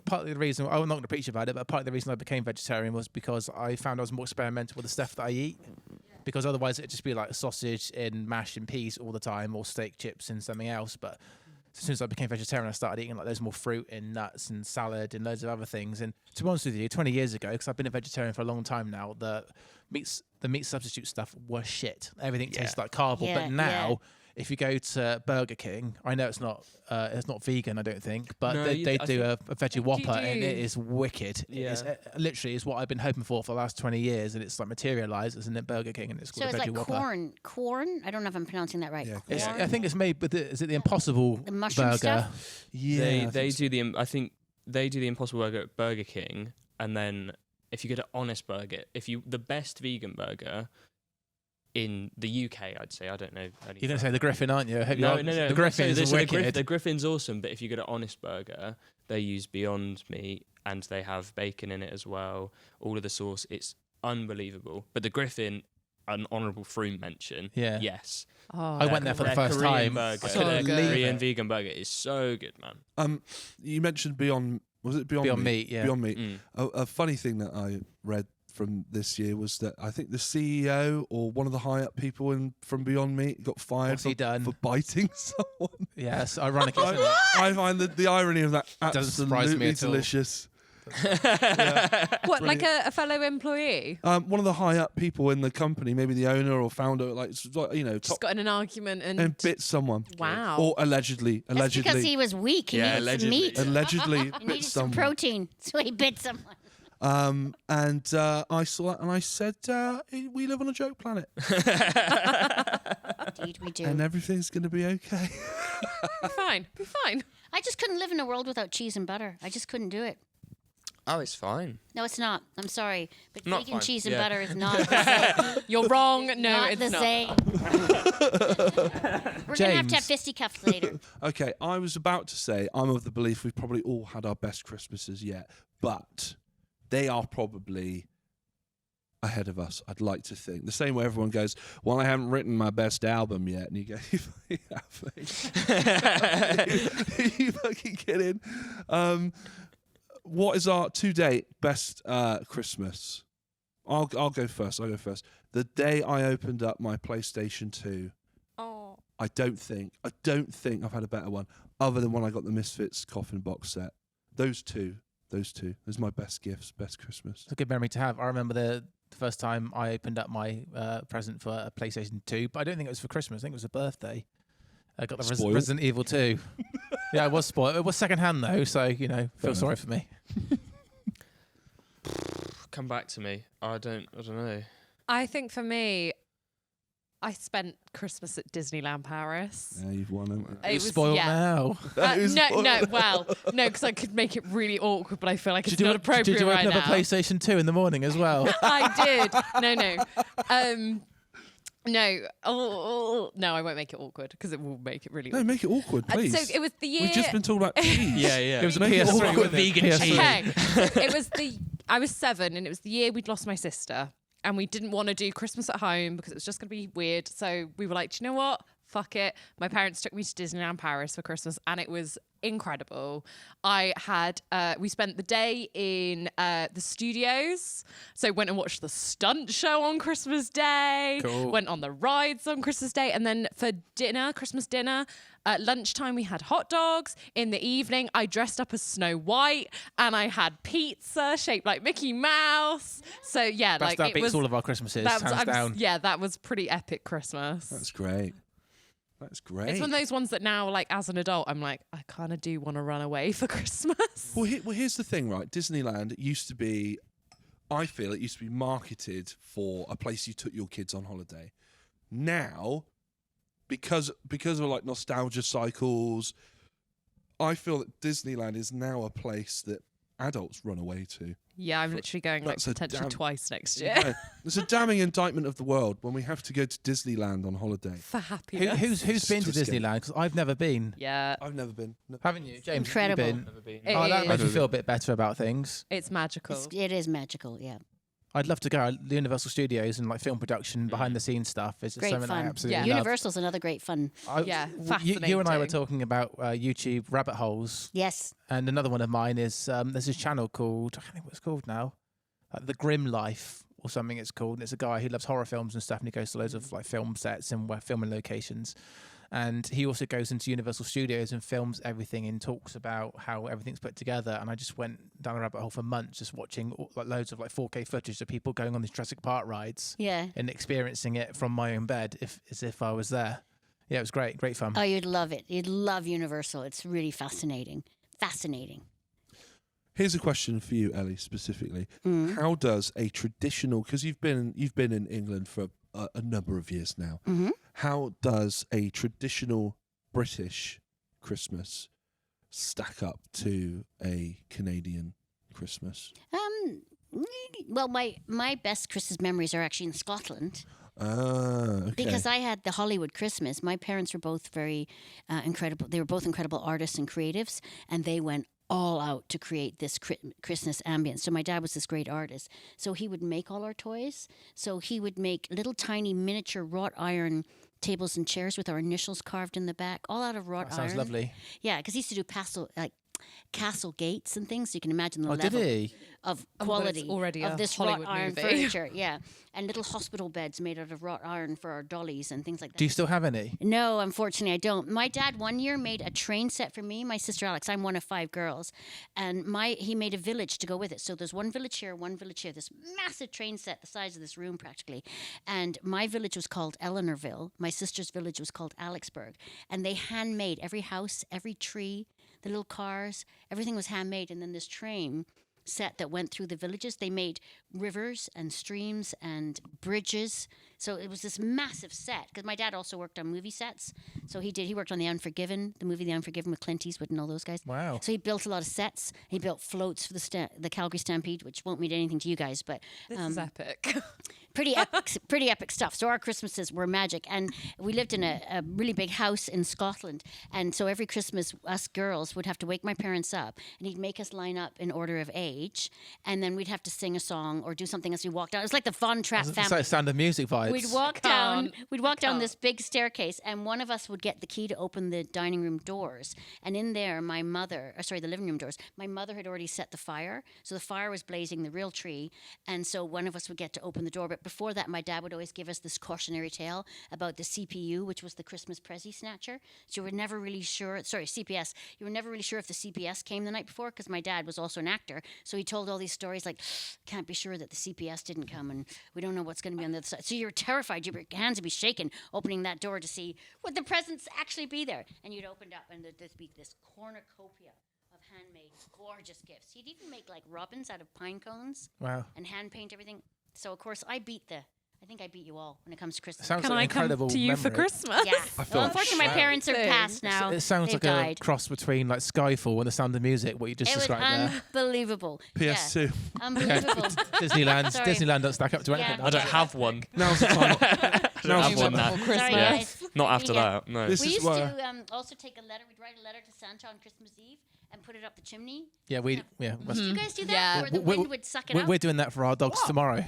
Partly the reason, I'm not going to preach about it, but partly the reason I became vegetarian was because I found I was more experimental with the stuff that I eat. Because otherwise it'd just be like sausage and mash and peas all the time, or steak, chips and something else. But as soon as I became vegetarian, I started eating like loads more fruit and nuts and salad and loads of other things. And to be honest with you, 20 years ago, because I've been a vegetarian for a long time now, the meat substitute stuff was shit. Everything tastes like cardboard. Yeah, but now, if you go to Burger King, I know it's not vegan, I don't think, but No, they I do a veggie Whopper, and do. it is wicked. Yeah. It literally is what I've been hoping for the last 20 years, and it's like materialised. It's in Burger King, and it's So called it's a veggie like Whopper. corn. I don't know if I'm pronouncing that right. Yeah, It's, Corn. I think it's made with is it the Impossible The mushroom burger? stuff? Yeah. they do the. I think they do the Impossible Burger at Burger King, and then if you get an Honest Burger, the best vegan burger in the UK, I'd say. I don't know. You're going to say the Griffin, aren't you? I hope No. The Griffin is wicked. The Griffin's awesome, but if you go to Honest Burger, they use Beyond Meat and they have bacon in it as well. All of the sauce, it's unbelievable. But the Griffin, an honourable fruit mention. Yeah. Yes. Oh, I went there for the Their first Korean time. burger, I couldn't So believe Korean it. vegan burger is so good, man. You mentioned Beyond. Was it Beyond, Beyond Meat, yeah. Beyond Meat. Mm. A funny thing that I read from this year was that I think the CEO or one of the high up people from Beyond Meat got fired What's he done? for biting someone. Yes, ironic, isn't it? I find the irony of that Doesn't surprise me absolutely at all. delicious. What, like a fellow employee? One of the high up people in the company, maybe the owner or founder, Just top, got in an argument and bit someone. Wow. Or allegedly, That's because he was weak. He Yeah, needed some allegedly. meat. allegedly He bit needed some someone. protein, so he bit someone. And I saw that and I said, we live on a joke planet Indeed, we do. and everything's going to be okay. Be fine. Be fine. I just couldn't live in a world without cheese and butter. I just couldn't do it. Oh, it's fine. No, it's not. I'm sorry, but Not vegan fine, cheese and yeah. butter is not the same. You're wrong. No, not it's the not. same. We're gonna have to have James. fisticuffs later. Okay, I was about to say I'm of the belief we've probably all had our best Christmases yet, but they are probably ahead of us, I'd like to think. The same way everyone goes, well, I haven't written my best album yet. And you go, you haven't. Are you fucking kidding? What is our to-date best Christmas? I'll go first. The day I opened up my PlayStation 2, Oh. I don't think I've had a better one other than when I got the Misfits coffin box set. Those two. Those are my best gifts, best Christmas. It's a good memory to have. I remember the first time I opened up my present for a PlayStation 2, but I don't think it was for Christmas. I think it was a birthday. I got the Spoiled. Resident Evil 2. Yeah, I was spoiled. It was second hand though, so feel sorry for me. Come back to me. I don't know. I think for me, I spent Christmas at Disneyland Paris. Yeah, you've won, haven't you? It You're was- spoiled yeah. now. No, because I could make it really awkward, but I feel like it's Did you, not appropriate did you right open now. up a PlayStation 2 in the morning as well? I did. No. No, I won't make it awkward because it will make it really No, awkward. make it awkward, please. So it was the year. We've just been talking about cheese. Yeah. It was a Make it PS3 awkward with then. vegan PS3. cheese. Okay. It was I was 7 and it was the year we'd lost my sister and we didn't want to do Christmas at home because it was just going to be weird. So we were like, do you know what? Fuck it. My parents took me to Disneyland Paris for Christmas and it was incredible. I had, we spent the day in the studios. So went and watched the stunt show on Christmas Day. Cool. Went on the rides on Christmas Day. And then for dinner, Christmas dinner, at lunchtime, we had hot dogs. In the evening, I dressed up as Snow White and I had pizza shaped like Mickey Mouse. So yeah, That it beats was all of our Christmases, that was, hands down. yeah, that was pretty epic Christmas. That's great. That's great. It's one of those ones that now, like as an adult, I'm like, I kind of do want to run away for Christmas. Well, here's the thing, right? Disneyland used to be, I feel it used to be marketed for a place you took your kids on holiday. Now, because of like nostalgia cycles, I feel that Disneyland is now a place that adults run away to. Yeah, I'm literally going like That's a potentially damn- twice next year Yeah. It's a damning indictment of the world when we have to go to Disneyland on holiday. for happiness. Who's been to Just kidding. Disneyland? Because I've never been. Yeah, I've never been. No. Haven't you, James? Incredible. Have you been? Never been. It Oh, that is. makes me feel a bit better about things. it's magical. It is magical, yeah. I'd love to go. The Universal Studios and like film production, behind the scenes stuff is just Great something I fun. absolutely Yeah. love. Universal's another great fun. Yeah, You and I were fascinating. talking about YouTube rabbit holes, Yes. and another one of mine is there's this channel called, I can't think what it's called now, The Grim Life or something it's called. And it's a guy who loves horror films and stuff, and he goes to loads of like film sets and filming locations. And he also goes into Universal Studios and films everything and talks about how everything's put together. And I just went down a rabbit hole for months just watching like loads of like 4K footage of people going on these Jurassic Park rides Yeah. and experiencing it from my own bed as if I was there. Yeah, it was great fun. Oh, you'd love it. You'd love Universal. It's really fascinating. Fascinating. Here's a question for you, Ellie, specifically. Mm. How does a traditional, because you've been in England for a number of years now, Mm-hmm. how does a traditional British Christmas stack up to a Canadian Christmas? Well, my best Christmas memories are actually in Scotland. Okay. Because I had the Hollywood Christmas. My parents were both very incredible. They were both incredible artists and creatives, and they went all out to create this Christmas ambience. So my dad was this great artist. So he would make all our toys. So he would make little tiny miniature wrought iron tables and chairs with our initials carved in the back, all out of wrought That iron. sounds lovely. Yeah, because he used to do castle gates and things. So you can imagine the Oh, level did he? of Oh, quality it's already of a this Hollywood wrought iron movie. furniture. Yeah, and little hospital beds made out of wrought iron for our dollies and things like that. Do you still have any? No, unfortunately, I don't. My dad one year made a train set for me, my sister Alex. I'm one of 5 girls, and he made a village to go with it. So there's one village here, one village here. This massive train set, the size of this room practically. And my village was called Eleanorville. My sister's village was called Alexburg, and they handmade every house, every tree, the little cars. Everything was handmade, and then this train set that went through the villages. They made rivers and streams and bridges. So it was this massive set. Because my dad also worked on movie sets. So he worked on The Unforgiven, the movie The Unforgiven with Clint Eastwood and all those guys. Wow. So he built a lot of sets. He built floats for the Calgary Stampede, which won't mean anything to you guys, but This is epic. pretty epic stuff. So our Christmases were magic, and we lived in a really big house in Scotland. And so every Christmas, us girls would have to wake my parents up, and he'd make us line up in order of age, and then we'd have to sing a song or do something as we walked down. It was like the Von Trapp It's family. like Sound of Music vibes. We'd walk down. Can't. We'd walk down this big staircase, and one of us would get the key to open the dining room doors. And in there, the living room doors. My mother had already set the fire, so the fire was blazing, the real tree. And so one of us would get to open the door. But before that, my dad would always give us this cautionary tale about the CPU, which was the Christmas Prezi Snatcher. So you were never really sure. Sorry, CPS. You were never really sure if the CPS came the night before, because my dad was also an actor. So he told all these stories like, can't be sure that the CPS didn't come, and we don't know what's going to be on the other side. So you're terrified. Your hands would be shaking opening that door to see would the presents actually be there. And you'd open up, and there'd be this cornucopia of handmade gorgeous gifts. He'd even make like robins out of pine cones Wow. and hand paint everything. So of course I beat you all when it comes to Christmas. Sounds Can like an I come incredible to you for memory. Christmas? Yeah. I feel Well, unfortunately, my parents are Thing. passed now. It sounds They've like died. a cross between like Skyfall and The Sound of Music, what you just It was described there. unbelievable. PS2. Yeah, unbelievable. Disneyland Sorry. don't stack up to anything. Yeah. I don't have one. Now's the time. Now's have the one time. now. Before Christmas. Sorry, Yeah. guys. Not after Yeah. that. No. This We is used why. to also take a letter. We'd write a letter to Santa on Christmas Eve and put it up the chimney. Yeah, Did you guys do that? Yeah. Where the wind would suck it up? we're doing that for our dogs tomorrow.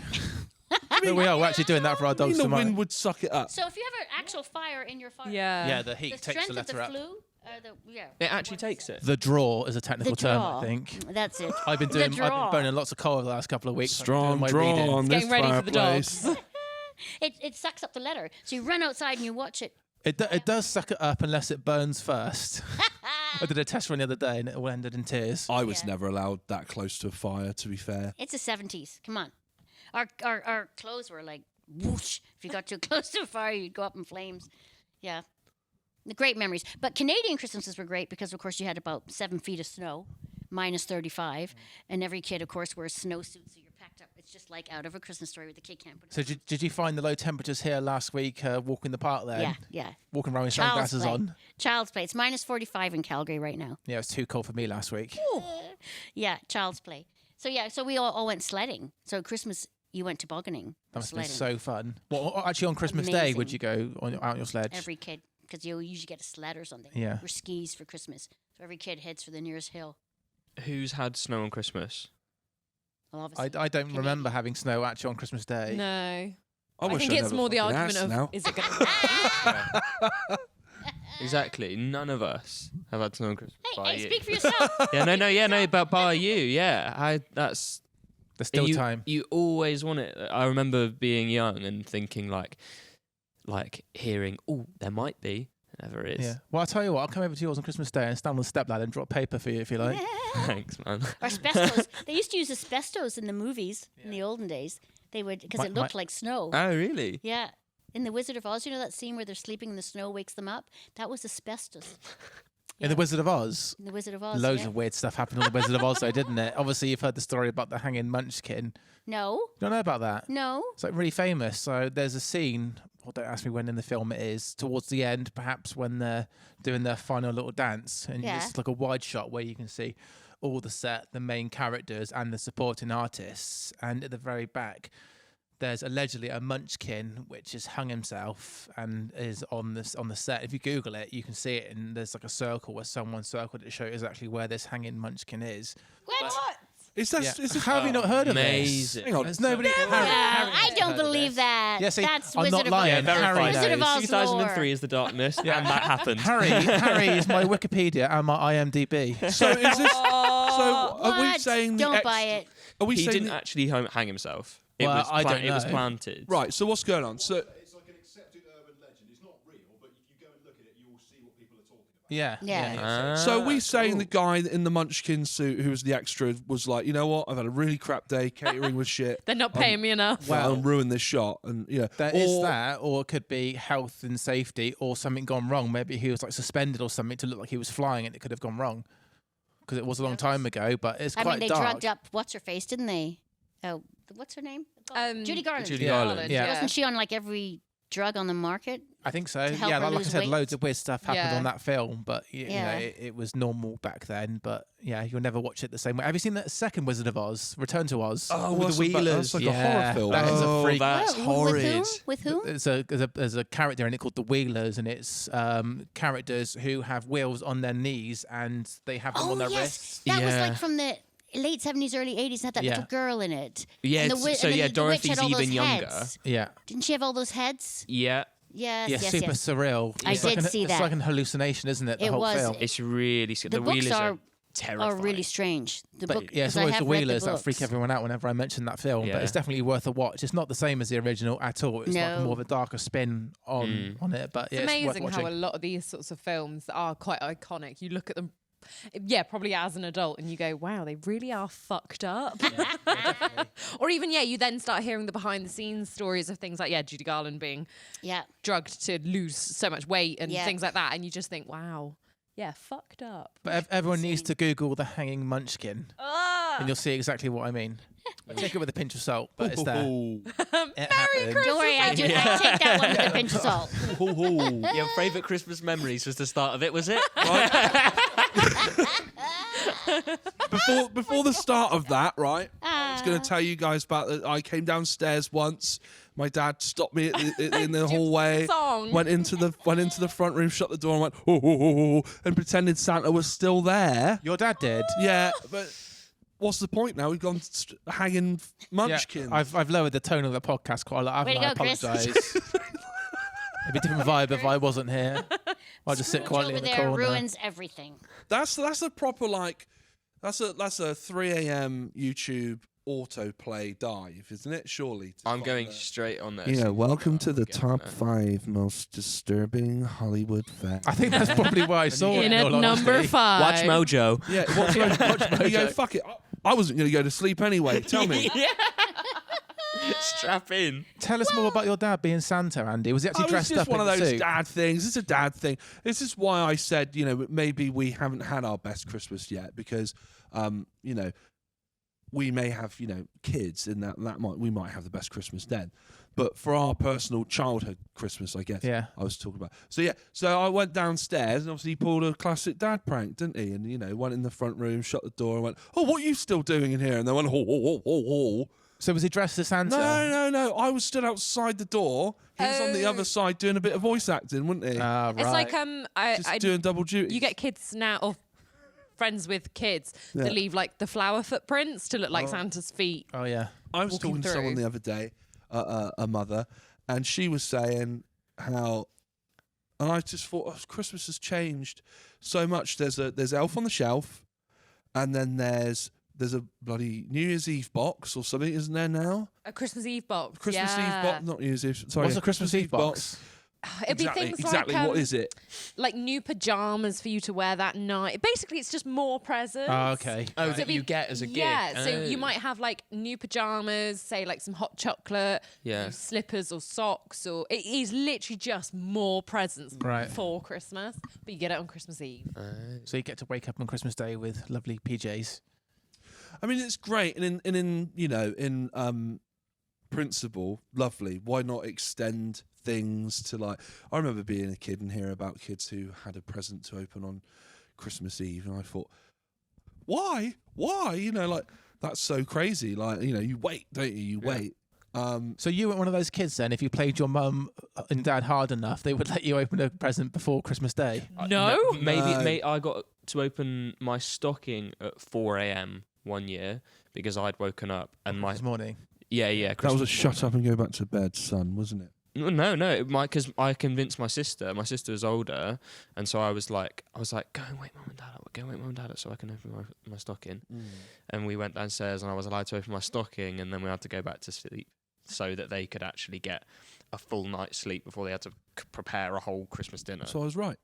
No, we are. We're actually doing that for our I mean, dogs the tomorrow. wind would suck it up. So if you have an actual fire in your fire, Yeah. The the heat takes strength the of letter the up. flue, It actually takes it. The draw is a technical The term, draw. I think. That's it. I've been draw. burning lots of coal over the last couple of weeks. Strong doing my draw reading. on this Getting ready for the fireplace. dogs. It sucks up the letter. So you run outside and you watch it. It does suck it up unless it burns first. I did a test run the other day and it all ended in tears. I was Yeah. never allowed that close to a fire, to be fair. It's the 70s. Come on. Our clothes were like whoosh. If you got too close to a fire, you'd go up in flames. Yeah. The great memories. But Canadian Christmases were great because, of course, you had about 7 feet of snow, minus 35. And every kid, of course, wears snowsuits, so you're packed up. It's just like out of A Christmas Story where the kid can't put So did you find the low temperatures here last week walking the park there? Yeah. Walking around with Child's sunglasses play. on? Child's play. It's minus 45 in Calgary right now. Yeah, it was too cold for me last week. Yeah, child's play. So we all went sledding. So Christmas, you went tobogganing. That must have been sledding. so fun. Well, actually, on Christmas Day, would Amazing. you go out on your sledge? Every kid, because you'll usually get a sled or something. Yeah. Or skis for Christmas. So every kid heads for the nearest hill. Who's had snow on Christmas? Well, obviously, I don't Canadian. remember having snow actually on Christmas Day. No. I I wish think I it's never more the fucking argument asked of now. is it going to Exactly. None of us have had snow on Christmas. By Hey, you. speak for yourself. Yeah, but by you, yeah. That's There's still you, time. You always want it. I remember being young and thinking like hearing, oh, there might be. Never is. Yeah. Well, I'll tell you what. I'll come over to yours on Christmas Day and stand on the step ladder and drop paper for you if you like. Thanks, man. Or asbestos. They used to use asbestos in the movies in the olden days. They would, because it looked like snow. Oh, really? Yeah. In The Wizard of Oz, you know that scene where they're sleeping and the snow wakes them up? That was asbestos. In The Wizard of Oz, In The Wizard of Oz. loads yeah. of weird stuff happened on The Wizard of Oz, though, didn't it? Obviously, you've heard the story about the hanging munchkin. No. You don't know about that? No. It's like really famous. So there's a scene, well, don't ask me when in the film it is, towards the end, perhaps when they're doing their final little dance. And Yeah. it's like a wide shot where you can see all the set, the main characters and the supporting artists. And at the very back, there's allegedly a munchkin which has hung himself and is on the set. If you Google it, you can see it, and there's like a circle where someone circled it to show is actually where this hanging munchkin is. What? Is that? Yeah. Is this, How have you not heard of this? Amazing. Hang on. There's nobody. No, I don't believe that. Yeah, see, That's I'm Wizard not lying. of Harry Oz. Wizard of knows. Oz 2003 lore. is the darkness, and that happened. Harry is my Wikipedia and my IMDb. So is this? So are we What? saying the Don't buy it. Are we He saying didn't actually hang himself. It Well, was I don't it was know. planted. right? So what's going on? So It's like an accepted urban legend. It's not real, but if you go and look at it, you will see what people are talking about. Yeah. Yeah. So we saying cool. the guy in the Munchkin suit who was the extra was like, you know what? I've had a really crap day. Catering was shit. They're not paying me enough. Well, and ruined this shot, and There or, is that, or it could be health and safety, or something gone wrong. Maybe he was like suspended or something to look like he was flying, and it could have gone wrong because it was a long time ago. But it's I quite mean, they dark. drugged up what's her face, didn't they? Oh, what's her name? Judy Garland. Judy Yeah. Garland. Yeah. Wasn't she on like every drug on the market? I think so. to help Yeah, her like I lose said, weight? loads of weird stuff happened Yeah. on that film, but you Yeah. know, it was normal back then. But yeah, you'll never watch it the same way. Have you seen that second Wizard of Oz, Return to Oz? Oh, with that's the a- Wheelers. that's like a horror Yeah, film. That is a Oh, freak. that's Well, horrid. With whom? There's a character in it called the Wheelers, and it's characters who have wheels on their knees and they have them Oh on their yes, wrists. that was Yeah. like from the late 70s, early 80s. Had that Yeah. little girl in it. Yeah, And the it's- wi- so and then yeah, the witch had Dorothy's all those even younger. heads. Yeah, Didn't she have all those heads? Yeah, Yes, yeah, yes, super yes. surreal. I It's did like see It's that. like an hallucination, isn't it? The It whole was. film. it's really The the books Wheelers are are terrifying. really strange. The But book, yeah, it's 'cause I always have the read Wheelers that freak books. everyone out whenever I mention that film. But Yeah. it's definitely worth a watch. It's not the same as the original at all. It's like No. more of a darker spin on it. But yeah, It's it's worth amazing watching. how a lot of these sorts of films are quite iconic. You look at them, yeah, probably as an adult, and you go, wow, they really are fucked up. Or even, you then start hearing the behind the scenes stories of things like, Judy Garland being Yeah. drugged to lose so much weight and Yeah. things like that. And you just think, wow, fucked up. But everyone needs to Google the hanging munchkin, Ah! and you'll see exactly what I mean. Take it with a pinch of salt, but it's there. Ooh. It happened. Don't worry, I take that one with a pinch of salt. Your favourite Christmas memories was the start of it, was it? Before the start of that, right? I was Ah. going to tell you guys about that. I came downstairs once. My dad stopped me in the hallway. song? Went into the front room, shut the door, and went and pretended Santa was still there. Your dad did. Yeah, but what's the point now? We've gone hanging munchkin. Yeah, I've lowered the tone of the podcast quite a lot. Way to I go, Chris. apologise. It'd be a different vibe if I wasn't here. I'll just sit quietly over in the there corner. ruins everything. That's a proper that's a 3 a.m. YouTube autoplay dive, isn't it? Surely. to I'm find going the- straight on this. welcome to the Getting top there. 5 most disturbing Hollywood facts. I think that's probably why I saw it. In in at all number honesty. 5. Watch Mojo. Yeah, watch You go, fuck it. I wasn't going to go to sleep anyway. Tell me. Strap in. Tell us more about your dad being Santa, Andy. Was he actually It's dressed just up one in of the those suit? dad things. It's a dad thing. This is why I said, maybe we haven't had our best Christmas yet because, we may have, kids, and we might have the best Christmas then. But for our personal childhood Christmas, I guess, Yeah. I was talking about. So I went downstairs, and obviously he pulled a classic dad prank, didn't he? And, went in the front room, shut the door, and went, "Oh, what are you still doing in here?" And they went, "Oh." So was he dressed as Santa? No. I was stood outside the door. He was on the Oh. other side doing a bit of voice acting, wasn't he? Ah, right. It's like Just doing double duty. you get kids now or friends with kids Yeah. that leave like the flower footprints to look like Santa's feet. Oh yeah. I was walking talking to someone through. the other day, a mother, and she was saying how, and I just thought, Christmas has changed so much. There's Elf on the Shelf, and then there's a bloody New Year's Eve box or something, isn't there now? A Christmas Eve box. Christmas Eve box, not New Year's Eve. Sorry, What's a Christmas Eve box? It'd be Exactly. things Exactly. like What is it? like new pajamas for you to wear that night. Basically, it's just more presents. Oh, okay. Oh, So that it'd be- you get as a gift. Yeah, so Oh. you might have like new pajamas, say like some hot chocolate, Yeah. new slippers or socks, or it is literally just more presents Right. for Christmas, but you get it on Christmas Eve. So you get to wake up on Christmas Day with lovely PJs. I mean, it's great, and in principle, lovely. Why not extend things to like? I remember being a kid and hearing about kids who had a present to open on Christmas Eve, and I thought, why? Like that's so crazy. Like you wait, don't you? You wait. So you weren't one of those kids then? If you played your mum and dad hard enough, they would let you open a present before Christmas Day? No? Maybe I got to open my stocking at 4 a.m. one year because I'd woken up and my This morning. yeah. That was a Christmas shut up and go back to bed, son, wasn't it? No, because I convinced my sister. My sister was older, and so I was like, go and wake mum and dad up, so I can open my stocking. And we went downstairs, and I was allowed to open my stocking, and then we had to go back to sleep so that they could actually get a full night's sleep before they had to prepare a whole Christmas dinner. So I was right.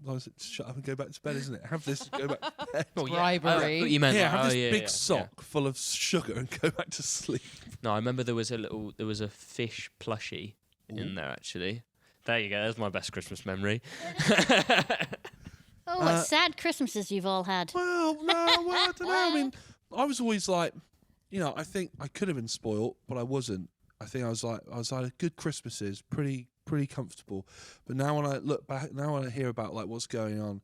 I was shut up and go back to bed, isn't it? Have this, go back to bed. Bribery. You meant Yeah, like, have this big yeah. sock full of sugar and go back to sleep. No, I remember there was a fish plushie in there actually. There you go. That's my best Christmas memory. Oh, what sad Christmases you've all had. Well, no, I don't know. I mean, I was always like, I think I could have been spoilt, but I wasn't. I think I was like good Christmases, pretty comfortable. But now when I look back, now when I hear about like what's going on,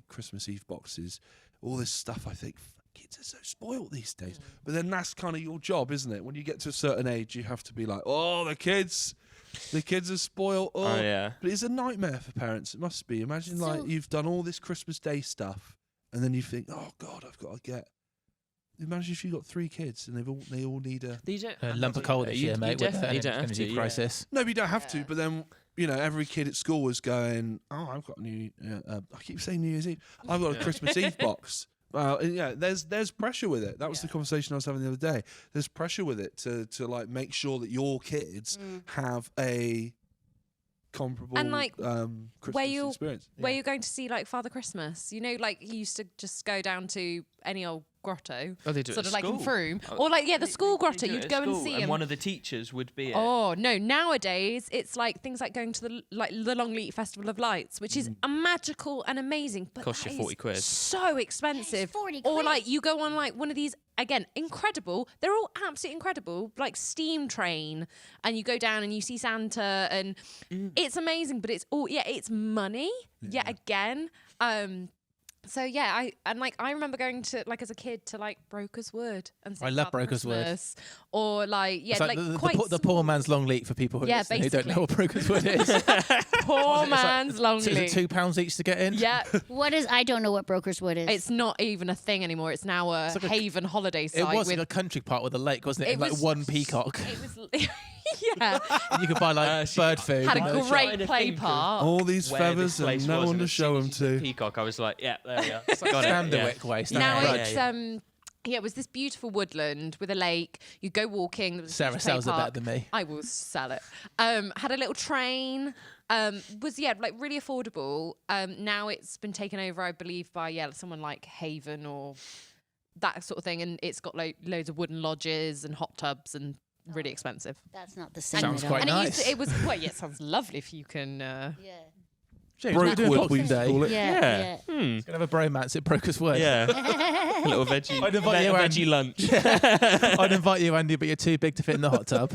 Christmas Eve boxes, all this stuff, I think kids are so spoiled these days. But then that's kind of your job, isn't it? When you get to a certain age, you have to be like, oh, the kids are spoiled. Oh, yeah. But it's a nightmare for parents. It must be. Imagine like you've done all this Christmas Day stuff, and then you think, oh God, I've got to get. Imagine if you got 3 kids and they all need a lump of coal this year, mate, with the energy crisis. No, but you don't have to. But then, every kid at school was going, oh, I've got a new, I keep saying New Year's Eve. I've got a Christmas Eve box. There's pressure with it. That was the conversation I was having the other day. There's pressure with it to like make sure that your kids have a comparable And like Christmas experience. Where you're going to see like Father Christmas, like you used to just go down to any old grotto, Oh, they do it sort at of like in school. Frome, or like the school grotto. They do it You'd at go and school, see and him. one of the teachers would be it. Oh no! Nowadays it's like things like going to the Longleat Festival of Lights, which is magical and amazing, but Costs that you 40 is quid. so expensive. 40 Or quid. like you go on like one of these again, incredible. They're all absolutely incredible, like steam train, and you go down and you see Santa, and it's amazing. But it's it's money yet again. So yeah, I remember going to like as a kid to like Broker's Wood and I love Father Broker's Wood. Christmas, or like It's like the poor man's Longleat for people who Yeah, don't know what Broker's Wood is. poor man's Is Longleat. it £2 each to get in? Yeah, What is? I don't know what Broker's Wood is. it's not even a thing anymore. It's now a like a- haven holiday It site was with like a country park with a lake, wasn't it? It And like was- one peacock. it was yeah, And you could buy like bird food. had and a those shit. great play park. All these Where feathers this place and no was, one and to as show soon them as you said to. Peacock, I was like, yeah, there we are. Got it. Yeah. Standerwick waste. Now Yeah, it's it was this beautiful woodland with a lake. You go walking. There was a Sarah huge play sells it better park. than me. I will sell it. Had a little train. Was like really affordable. Now it's been taken over, I believe, by someone like Haven or that sort of thing, and it's got loads of wooden lodges and hot tubs and really expensive. That's not the same. Sounds at all. quite And nice. it was it sounds lovely if you can. Yeah. James, what are you doing Brokewood, we Boxing Day? call it. Yeah. Gonna have a bromance at Broker's Wood. Yeah. A little veggie, I'd invite you, veggie lunch. I'd invite you, Andy, but you're too big to fit in the hot tub.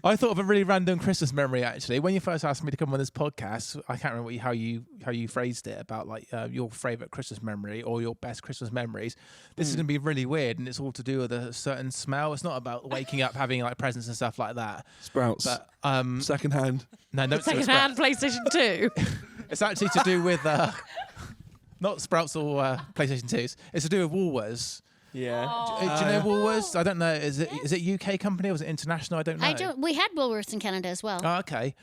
I thought of a really random Christmas memory actually. When you first asked me to come on this podcast, I can't remember how you phrased it about like your favourite Christmas memory or your best Christmas memories. This is going to be really weird, and it's all to do with a certain smell. It's not about waking up having like presents and stuff like that. Sprouts. But Second hand. no, don't say Second-hand PlayStation 2. It's actually to do with not Sprouts or PlayStation 2s. It's to do with Woolworths. Yeah. Do you know Woolworths? I don't know. Is it UK company or is it international? I don't know. I don't. We had Woolworths in Canada as well. Oh, okay.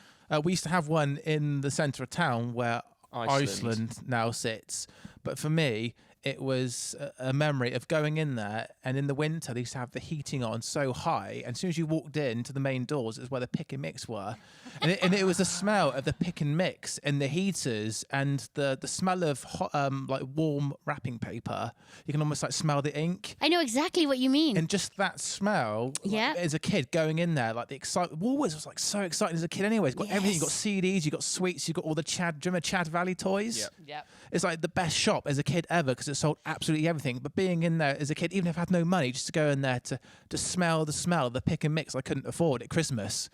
We used to have one in the centre of town where Iceland now sits. But for me, it was a memory of going in there, and in the winter they used to have the heating on so high, and as soon as you walked into the main doors, it was where the pick and mix were, and it was the smell of the pick and mix and the heaters and the smell of hot, like warm wrapping paper. You can almost like smell the ink. I know exactly what you mean. And just that smell, Yeah. like, as a kid going in there, like the excitement. Woolworths was like so exciting as a kid anyway. It's got everything. You've got CDs, you've got sweets, you've got all the Chad, do you remember Chad Valley toys? Yep. Yep. it's like the best shop as a kid ever because it sold absolutely everything. But being in there as a kid, even if I had no money, just to go in there to smell the smell of the pick and mix I couldn't afford at Christmas,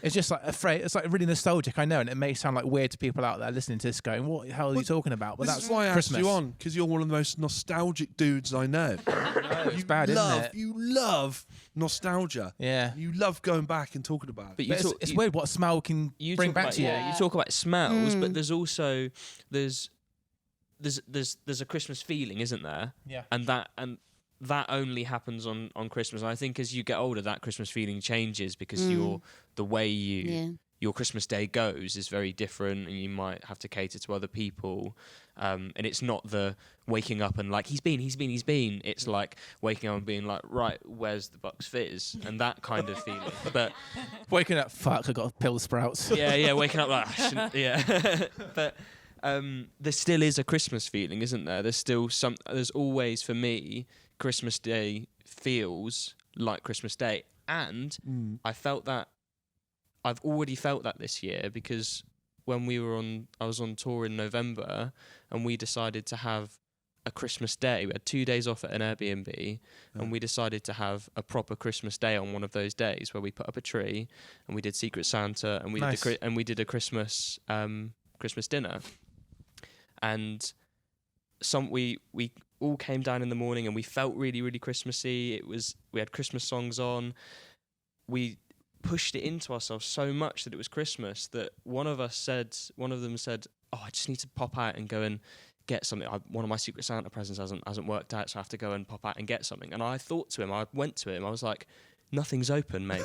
it's just like it's like really nostalgic, I know, and it may sound like weird to people out there listening to this going, what the hell are you talking about? But This that's is why I Christmas. asked you on, because you're one of the most nostalgic dudes I know. It's bad, isn't it? You love nostalgia. Yeah. You love going back and talking about it. But It's weird what smell can bring talk back about, to you. Yeah, you talk about smells, but there's also there's a Christmas feeling, isn't there? Yeah. And that only happens on Christmas. And I think as you get older, that Christmas feeling changes because the way your Christmas day goes is very different, and you might have to cater to other people. And it's not the waking up and like he's been. It's like waking up and being like, right, where's the Bucks Fizz, and that kind of feeling. But Waking up, fuck, I got pill sprouts. yeah, waking up like, I shouldn't, yeah. But there still is a Christmas feeling, isn't there? There's always, for me, Christmas Day feels like Christmas Day. And I felt that, I've already felt that this year because when I was on tour in November and we decided to have a Christmas day. We had 2 days off at an Airbnb and we decided to have a proper Christmas day on one of those days where we put up a tree and we did Secret Santa and we did a Christmas dinner. And we all came down in the morning and we felt really, really Christmassy. We had Christmas songs on. We pushed it into ourselves so much that it was Christmas that one of them said, oh, I just need to pop out and go and get something. One of my Secret Santa presents hasn't worked out, so I have to go and pop out and get something. And I went to him, I was like, nothing's open, mate.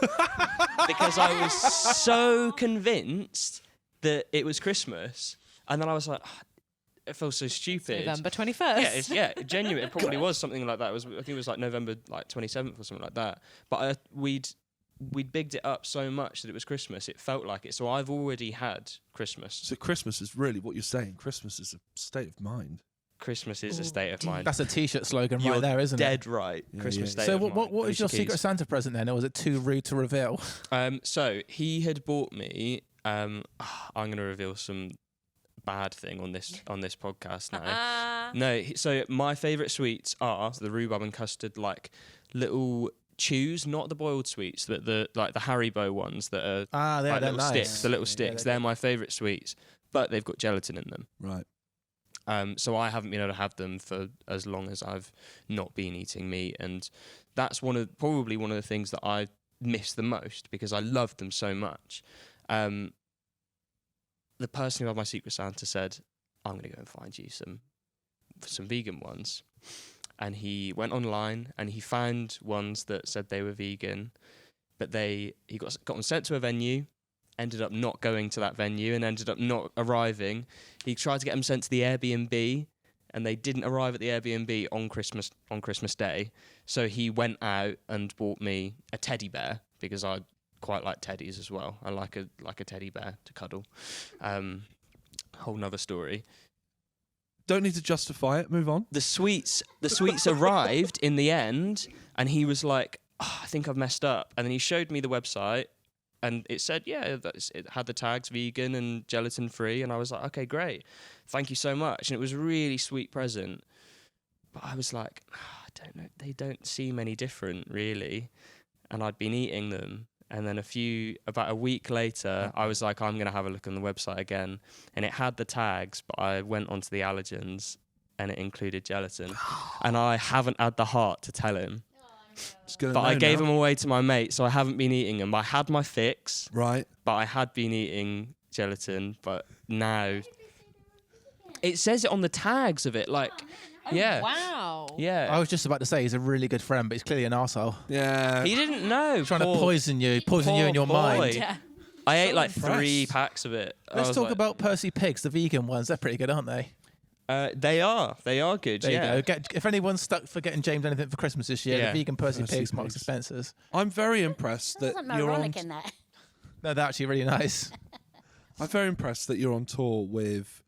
Because I was so convinced that it was Christmas. And then I was like, it feels so stupid. November 21st. Yeah, genuine. It probably was something like that. I think it was like November 27th or something like that. But we'd bigged it up so much that it was Christmas. It felt like it. So I've already had Christmas. So Christmas is really what you're saying. Christmas is a state of mind. Christmas is a state of mind. That's a T-shirt slogan You're right there, isn't it? dead right. Yeah, Christmas yeah. state So of mind. what is your Alicia Secret Keys. Santa present then, or was it too rude to reveal? So he had bought me. I'm going to reveal some bad thing on this podcast now. No, so my favourite sweets are the rhubarb and custard, like little chews, not the boiled sweets, but the Haribo ones that are They're little nice. sticks. The little sticks. They're my favourite sweets, but they've got gelatin in them. Right. So I haven't been able to have them for as long as I've not been eating meat, and that's probably one of the things that I miss the most because I love them so much. The person who had my Secret Santa said, I'm going to go and find you some vegan ones. And he went online and he found ones that said they were vegan, but he got them sent to a venue, ended up not going to that venue and ended up not arriving. He tried to get them sent to the Airbnb and they didn't arrive at the Airbnb on Christmas Day. So he went out and bought me a teddy bear because I quite like teddies as well. I like a teddy bear to cuddle. Whole nother story. Don't need to justify it. Move on. The sweets arrived in the end, and he was like, I think I've messed up. And then he showed me the website, and it said, it had the tags vegan and gelatin free. And I was like, okay, great. Thank you so much. And it was a really sweet present. But I was like, I don't know. They don't seem any different, really. And I'd been eating them. And then about a week later, I was like, I'm going to have a look on the website again. And it had the tags, but I went onto the allergens and it included gelatin. And I haven't had the heart to tell him. But I gave them away to my mate, so I haven't been eating them. I had my fix, right? But I had been eating gelatin, but now it says it on the tags of it, like, yeah. Wow. Yeah. I was just about to say he's a really good friend, but he's clearly an arsehole. Yeah. He didn't know. Trying to poison you in your mind. Yeah. I ate like impressed. 3 packs of it. Let's talk about Percy Pigs, the vegan ones. They're pretty good, aren't they? They are good. There yeah. you go. If anyone's stuck for getting James anything for Christmas this year, Yeah. the vegan Percy Percy Pigs, Marks Pigs. and Spencer's. I'm very impressed that There's something you're on. ironic in that. No, they're actually really nice. I'm very impressed that you're on tour with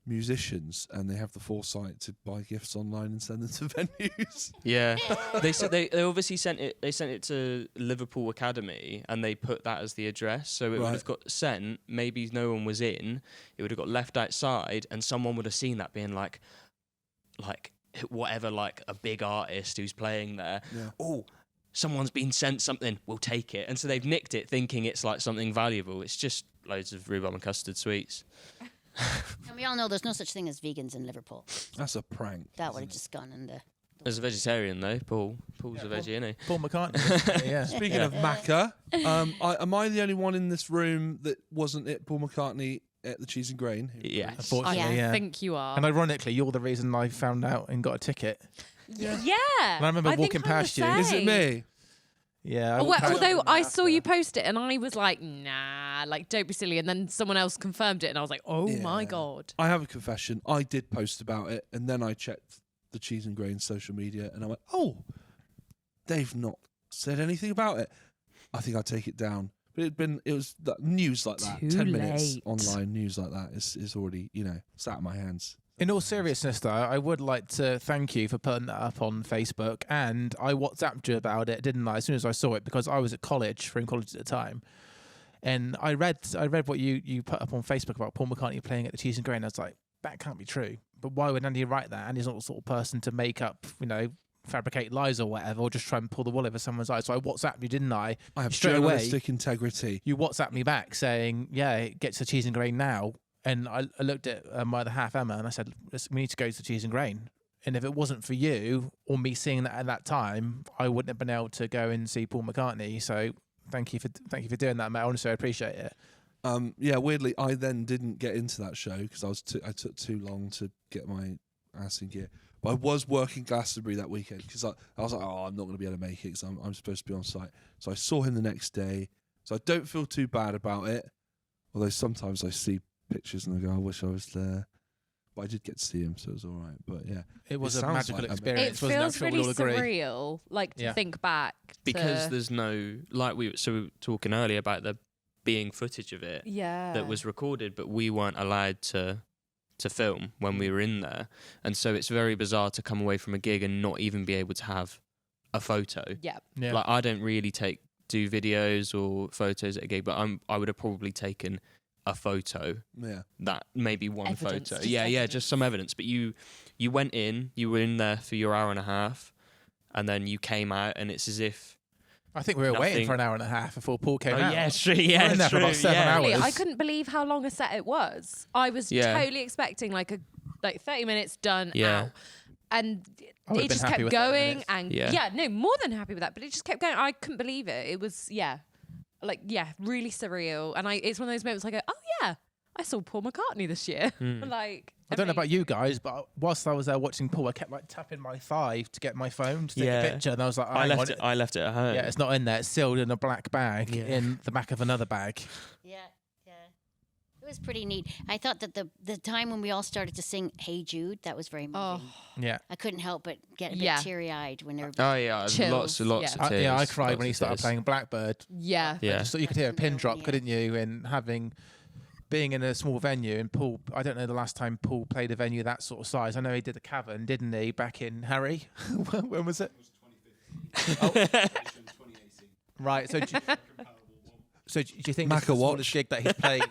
musicians and they have the foresight to buy gifts online and send them to venues. Yeah, they said they obviously sent it. They sent it to Liverpool Academy, and they put that as the address. So it would have got sent. Maybe no one was in. It would have got left outside, and someone would have seen that, being like whatever, like a big artist who's playing there. Yeah. Oh, someone's been sent something. We'll take it. And so they've nicked it, thinking it's like something valuable. It's just loads of rhubarb and custard sweets. And we all know there's no such thing as vegans in Liverpool. That's a prank. That would have just gone in the... There's a vegetarian though, Paul. Paul's a veggie, isn't he? Paul McCartney. Yeah. Speaking of Macca, am I the only one in this room that wasn't at Paul McCartney at the Cheese and Grain? Yeah. Unfortunately, I yeah. think you are. And ironically, you're the reason I found out and got a ticket. Yeah. And I remember walking think I'm past the you. Is it same. me? Yeah. Although I saw you post it and I was like, nah, like, don't be silly. And then someone else confirmed it and I was like, oh my Yeah. God. I have a confession. I did post about it, and then I checked the Cheese and Grain social media, and I went, "Oh, they've not said anything about it. I think I'll take it down." But it was that news like that. Too 10 minutes late. online news like that is already sat in my hands. In all seriousness, though, I would like to thank you for putting that up on Facebook. And I WhatsApped you about it, didn't I? As soon as I saw it, because I was at college, in college at the time. And I read what you put up on Facebook about Paul McCartney playing at the Cheese and Grain. I was like, that can't be true. But why would Andy write that? Andy's not the sort of person to make up, fabricate lies or whatever, or just try and pull the wool over someone's eyes. So I WhatsApped you, didn't I? I have Straight away, journalistic integrity. you WhatsApped me back saying, yeah, it gets to Cheese and Grain now. And I looked at my other half, Emma, and I said, we need to go to Cheese and Grain. And if it wasn't for you or me seeing that at that time, I wouldn't have been able to go and see Paul McCartney. So thank you for doing that, mate. Honestly, I appreciate it. Weirdly, I then didn't get into that show because I took too long to get my ass in gear. But I was working Glastonbury that weekend because I was like, oh, I'm not going to be able to make it because I'm supposed to be on site. So I saw him the next day. So I don't feel too bad about it. Although sometimes I see pictures and I go, I wish I was there. But I did get to see him, so it was all right. But yeah, It was a sounds magical like experience. It wasn't feels I'm sure we really all agree. surreal, like, to Yeah. think back. Because there's no, we were talking earlier about there being footage of it that was recorded, but we weren't allowed to film when we were in there. And so it's very bizarre to come away from a gig and not even be able to have a photo. Yeah. Yeah. Like, I don't really do videos or photos at a gig, but I would have probably taken a photo. yeah. That maybe one Evidence, photo. just Yeah, evidence. just some evidence. But you went in, you were in there for your hour and a half, and then you came out, and it's as if I think we were waiting Nothing. for an hour and a half before Paul came out. yeah, true, We were yeah, in there for about 7 yeah. hours. Really, I couldn't believe how long a set it was. I was Yeah. totally expecting like 30 minutes done Yeah. out. And I would've it been just happy kept with 30 going minutes. and Yeah. more than happy with that, but it just kept going. I couldn't believe it. It was really surreal. And it's one of those moments I go, oh yeah, I saw Paul McCartney this year. Like, I don't know about you guys, but whilst I was there watching Paul, I kept like tapping my thigh to get my phone to take Yeah. a picture, and I was like, I left it at home. Yeah, it's not in there. It's sealed in a black bag Yeah. in the back of another bag. Yeah. It was pretty neat. I thought that the time when we all started to sing "Hey Jude," that was very moving. Oh, Yeah. I couldn't help but get a bit Yeah. teary-eyed when everybody. Oh yeah, Chills, lots yeah. of tears. I cried lots when he of started tears. playing Blackbird. yeah. Yeah. So you could hear a pin drop, Yeah. couldn't you? And being in a small venue, and Paul, I don't know the last time Paul played a venue that sort of size. I know he did the Cavern, didn't he, back in Harry? When was it? Oh. 2018. Right. So do you think this is Macca the watch. smallest gig that he's played?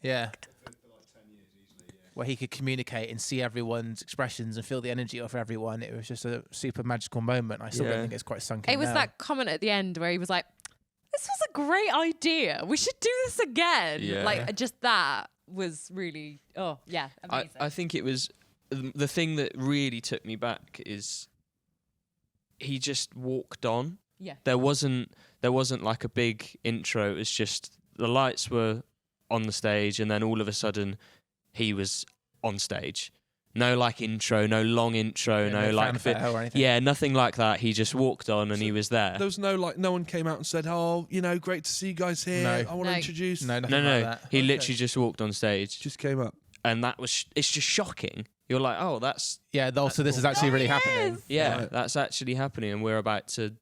Yeah. For like 10 years easily, yeah. Where he could communicate and see everyone's expressions and feel the energy of everyone. It was just a super magical moment. I still don't Yeah. think it's quite sunk in It was now. that comment at the end where he was like, this was a great idea. We should do this again. Yeah. Like, just that was really, amazing. I think it was the thing that really took me back is he just walked on. Yeah. There wasn't like a big intro. It was just the lights were on the stage, and then all of a sudden he was on stage. No like intro, no long intro, Yeah, no no like fanfare or anything. yeah, nothing like that. He just walked on and he was there. There was no one came out and said, "Oh, great to see you guys here. No. I want to No. introduce." No, nothing No, like that. he Okay. literally just walked on stage, Just came up. and it's just shocking. You're like, oh, that's Yeah, also this is actually really happening. yeah, Right. that's actually happening, and we're about to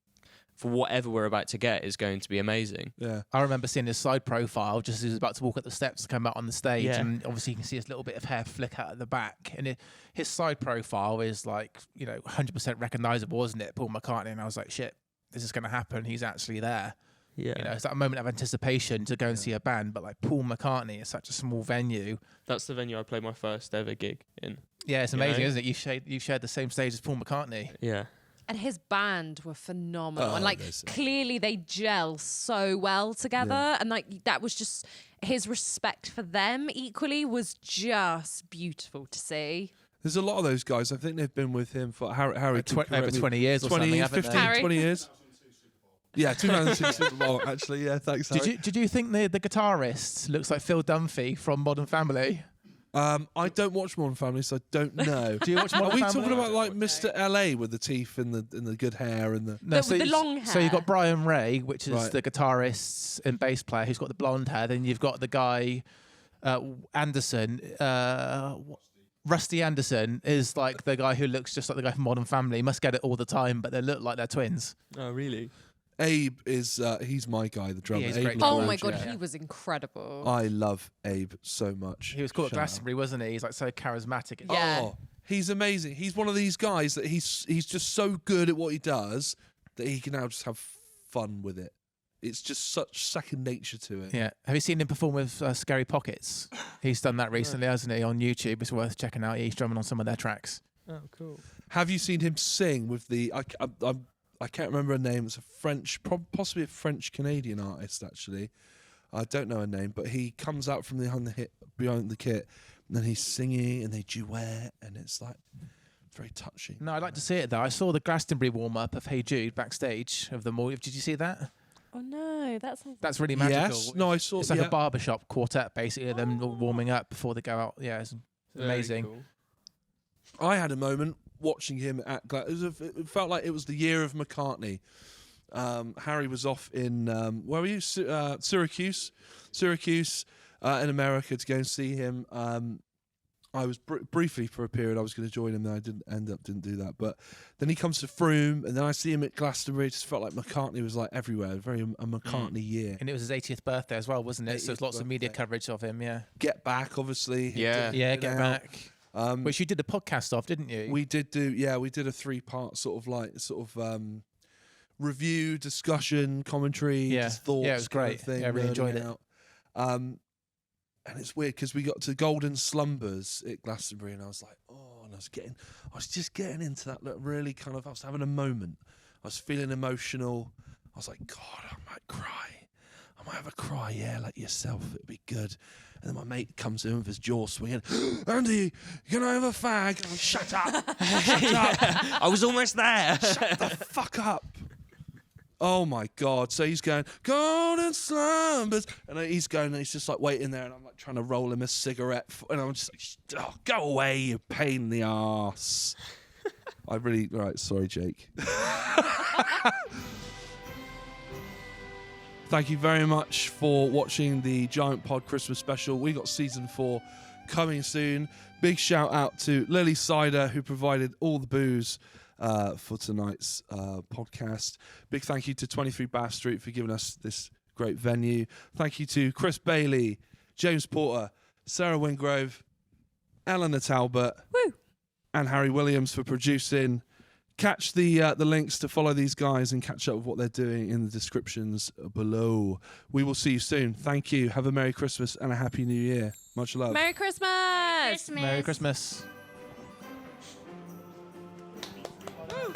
for whatever we're about to get is going to be amazing. Yeah. I remember seeing his side profile just as he was about to walk up the steps to come out on the stage, Yeah. and obviously you can see his little bit of hair flick out at the back, and his side profile is like 100% recognisable, isn't it? Paul McCartney, and I was like, shit, this is going to happen. He's actually there. Yeah, It's that moment of anticipation to go and see a band, but like Paul McCartney is such a small venue. that's the venue I played my first ever gig in. Yeah, it's You know? amazing, isn't it? You shared the same stage as Paul McCartney. Yeah. And his band were phenomenal. And Oh, like there's- clearly they gel so well together. Yeah. And like that was just his respect for them equally was just beautiful to see. There's a lot of those guys. I think they've been with him for Harry. Over 20 years or something, haven't 15, they? Harry. 20 years. Yeah, 2006 Super Bowl, actually. Yeah, thanks, Harry. Did you think the guitarist looks like Phil Dunphy from Modern Family? I don't watch Modern Family, so I don't know. Do you watch Modern Are we Family? talking about like Mr. LA with the teeth and the good hair and the? With the long So you've hair. got Brian Ray, which is Right. the guitarist and bass player who's got the blonde hair. Then you've got the guy Anderson. Rusty Anderson is like the guy who looks just like the guy from Modern Family. He must get it all the time, but they look like they're twins. Oh, really? Abe is he's my guy, the drummer. Yeah, he's a Abe great LaGrange, Oh my George, god, yeah. he was incredible. I love Abe so much. He was called at Shout out. Glastonbury, wasn't he? He's like so charismatic. Yeah. Oh, he's amazing. He's one of these guys that he's just so good at what he does that he can now just have fun with it. It's just such second nature to it. Yeah. Have you seen him perform with Scary Pockets? He's done that recently, hasn't he? On YouTube, it's worth checking out. He's drumming on some of their tracks. Oh, cool. Have you seen him sing with the? I can't remember her name. It's a French, possibly a French Canadian artist. Actually, I don't know her name, but he comes out from behind the kit, and then he's singing and they duet, and it's like very touching. No, I'd like to see it though. I saw the Glastonbury warm up of Hey Jude backstage of them all. Did you see that? Oh no, that sounds That's really magical. Yes, no, I saw. It's like yeah. a barbershop quartet, basically, them all warming up before they go out. Yeah, it's amazing. Very cool. I had a moment watching him at it felt like it was the year of McCartney. Harry was off in where were you? Syracuse in America to go and see him. I was briefly for a period I was going to join him, then I didn't do that. But then he comes to Frome, and then I see him at Glastonbury. It just felt like McCartney was like everywhere. Very a McCartney year. And it was his 80th birthday as well, wasn't it? So there's 80th lots of media birthday. coverage of him. Yeah. Get Back, obviously. Yeah. Yeah, Get Get Out. Back. Which you did the podcast of, didn't you? We did a 3-part sort of review, discussion, commentary, Yeah. just thoughts. Yeah, it was kind of great. thing, Yeah, I really enjoyed learning it. out. And it's weird because we got to Golden Slumbers at Glastonbury, and I was like, and I was just getting into that really kind of. I was having a moment. I was feeling emotional. I was like, God, I might cry. I might have a cry. Yeah, like yourself. It'd be good. And then my mate comes in with his jaw swinging. Andy, can I have a fag? I'm like, shut up. Shut up. I was almost there. Shut the fuck up. Oh my God. So he's going, Golden Slumbers. And he's going, and he's just like waiting there. And I'm like trying to roll him a cigarette. And I'm just like, oh, go away, you pain in the arse. Right, sorry, Jake. Thank you very much for watching the Giant Pod Christmas special. We got season 4 coming soon. Big shout out to Lilley Cider, who provided all the booze for tonight's podcast. Big thank you to 23 Bath Street for giving us this great venue. Thank you to Chris Bailey, James Porter, Sarah Wingrove, Eleanor Talbot, and Harry Williams for producing. Catch the links to follow these guys and catch up with what they're doing in the descriptions below. We will see you soon. Thank you. Have a Merry Christmas and a Happy New Year. Much love. Merry Christmas! Merry Christmas. Woo.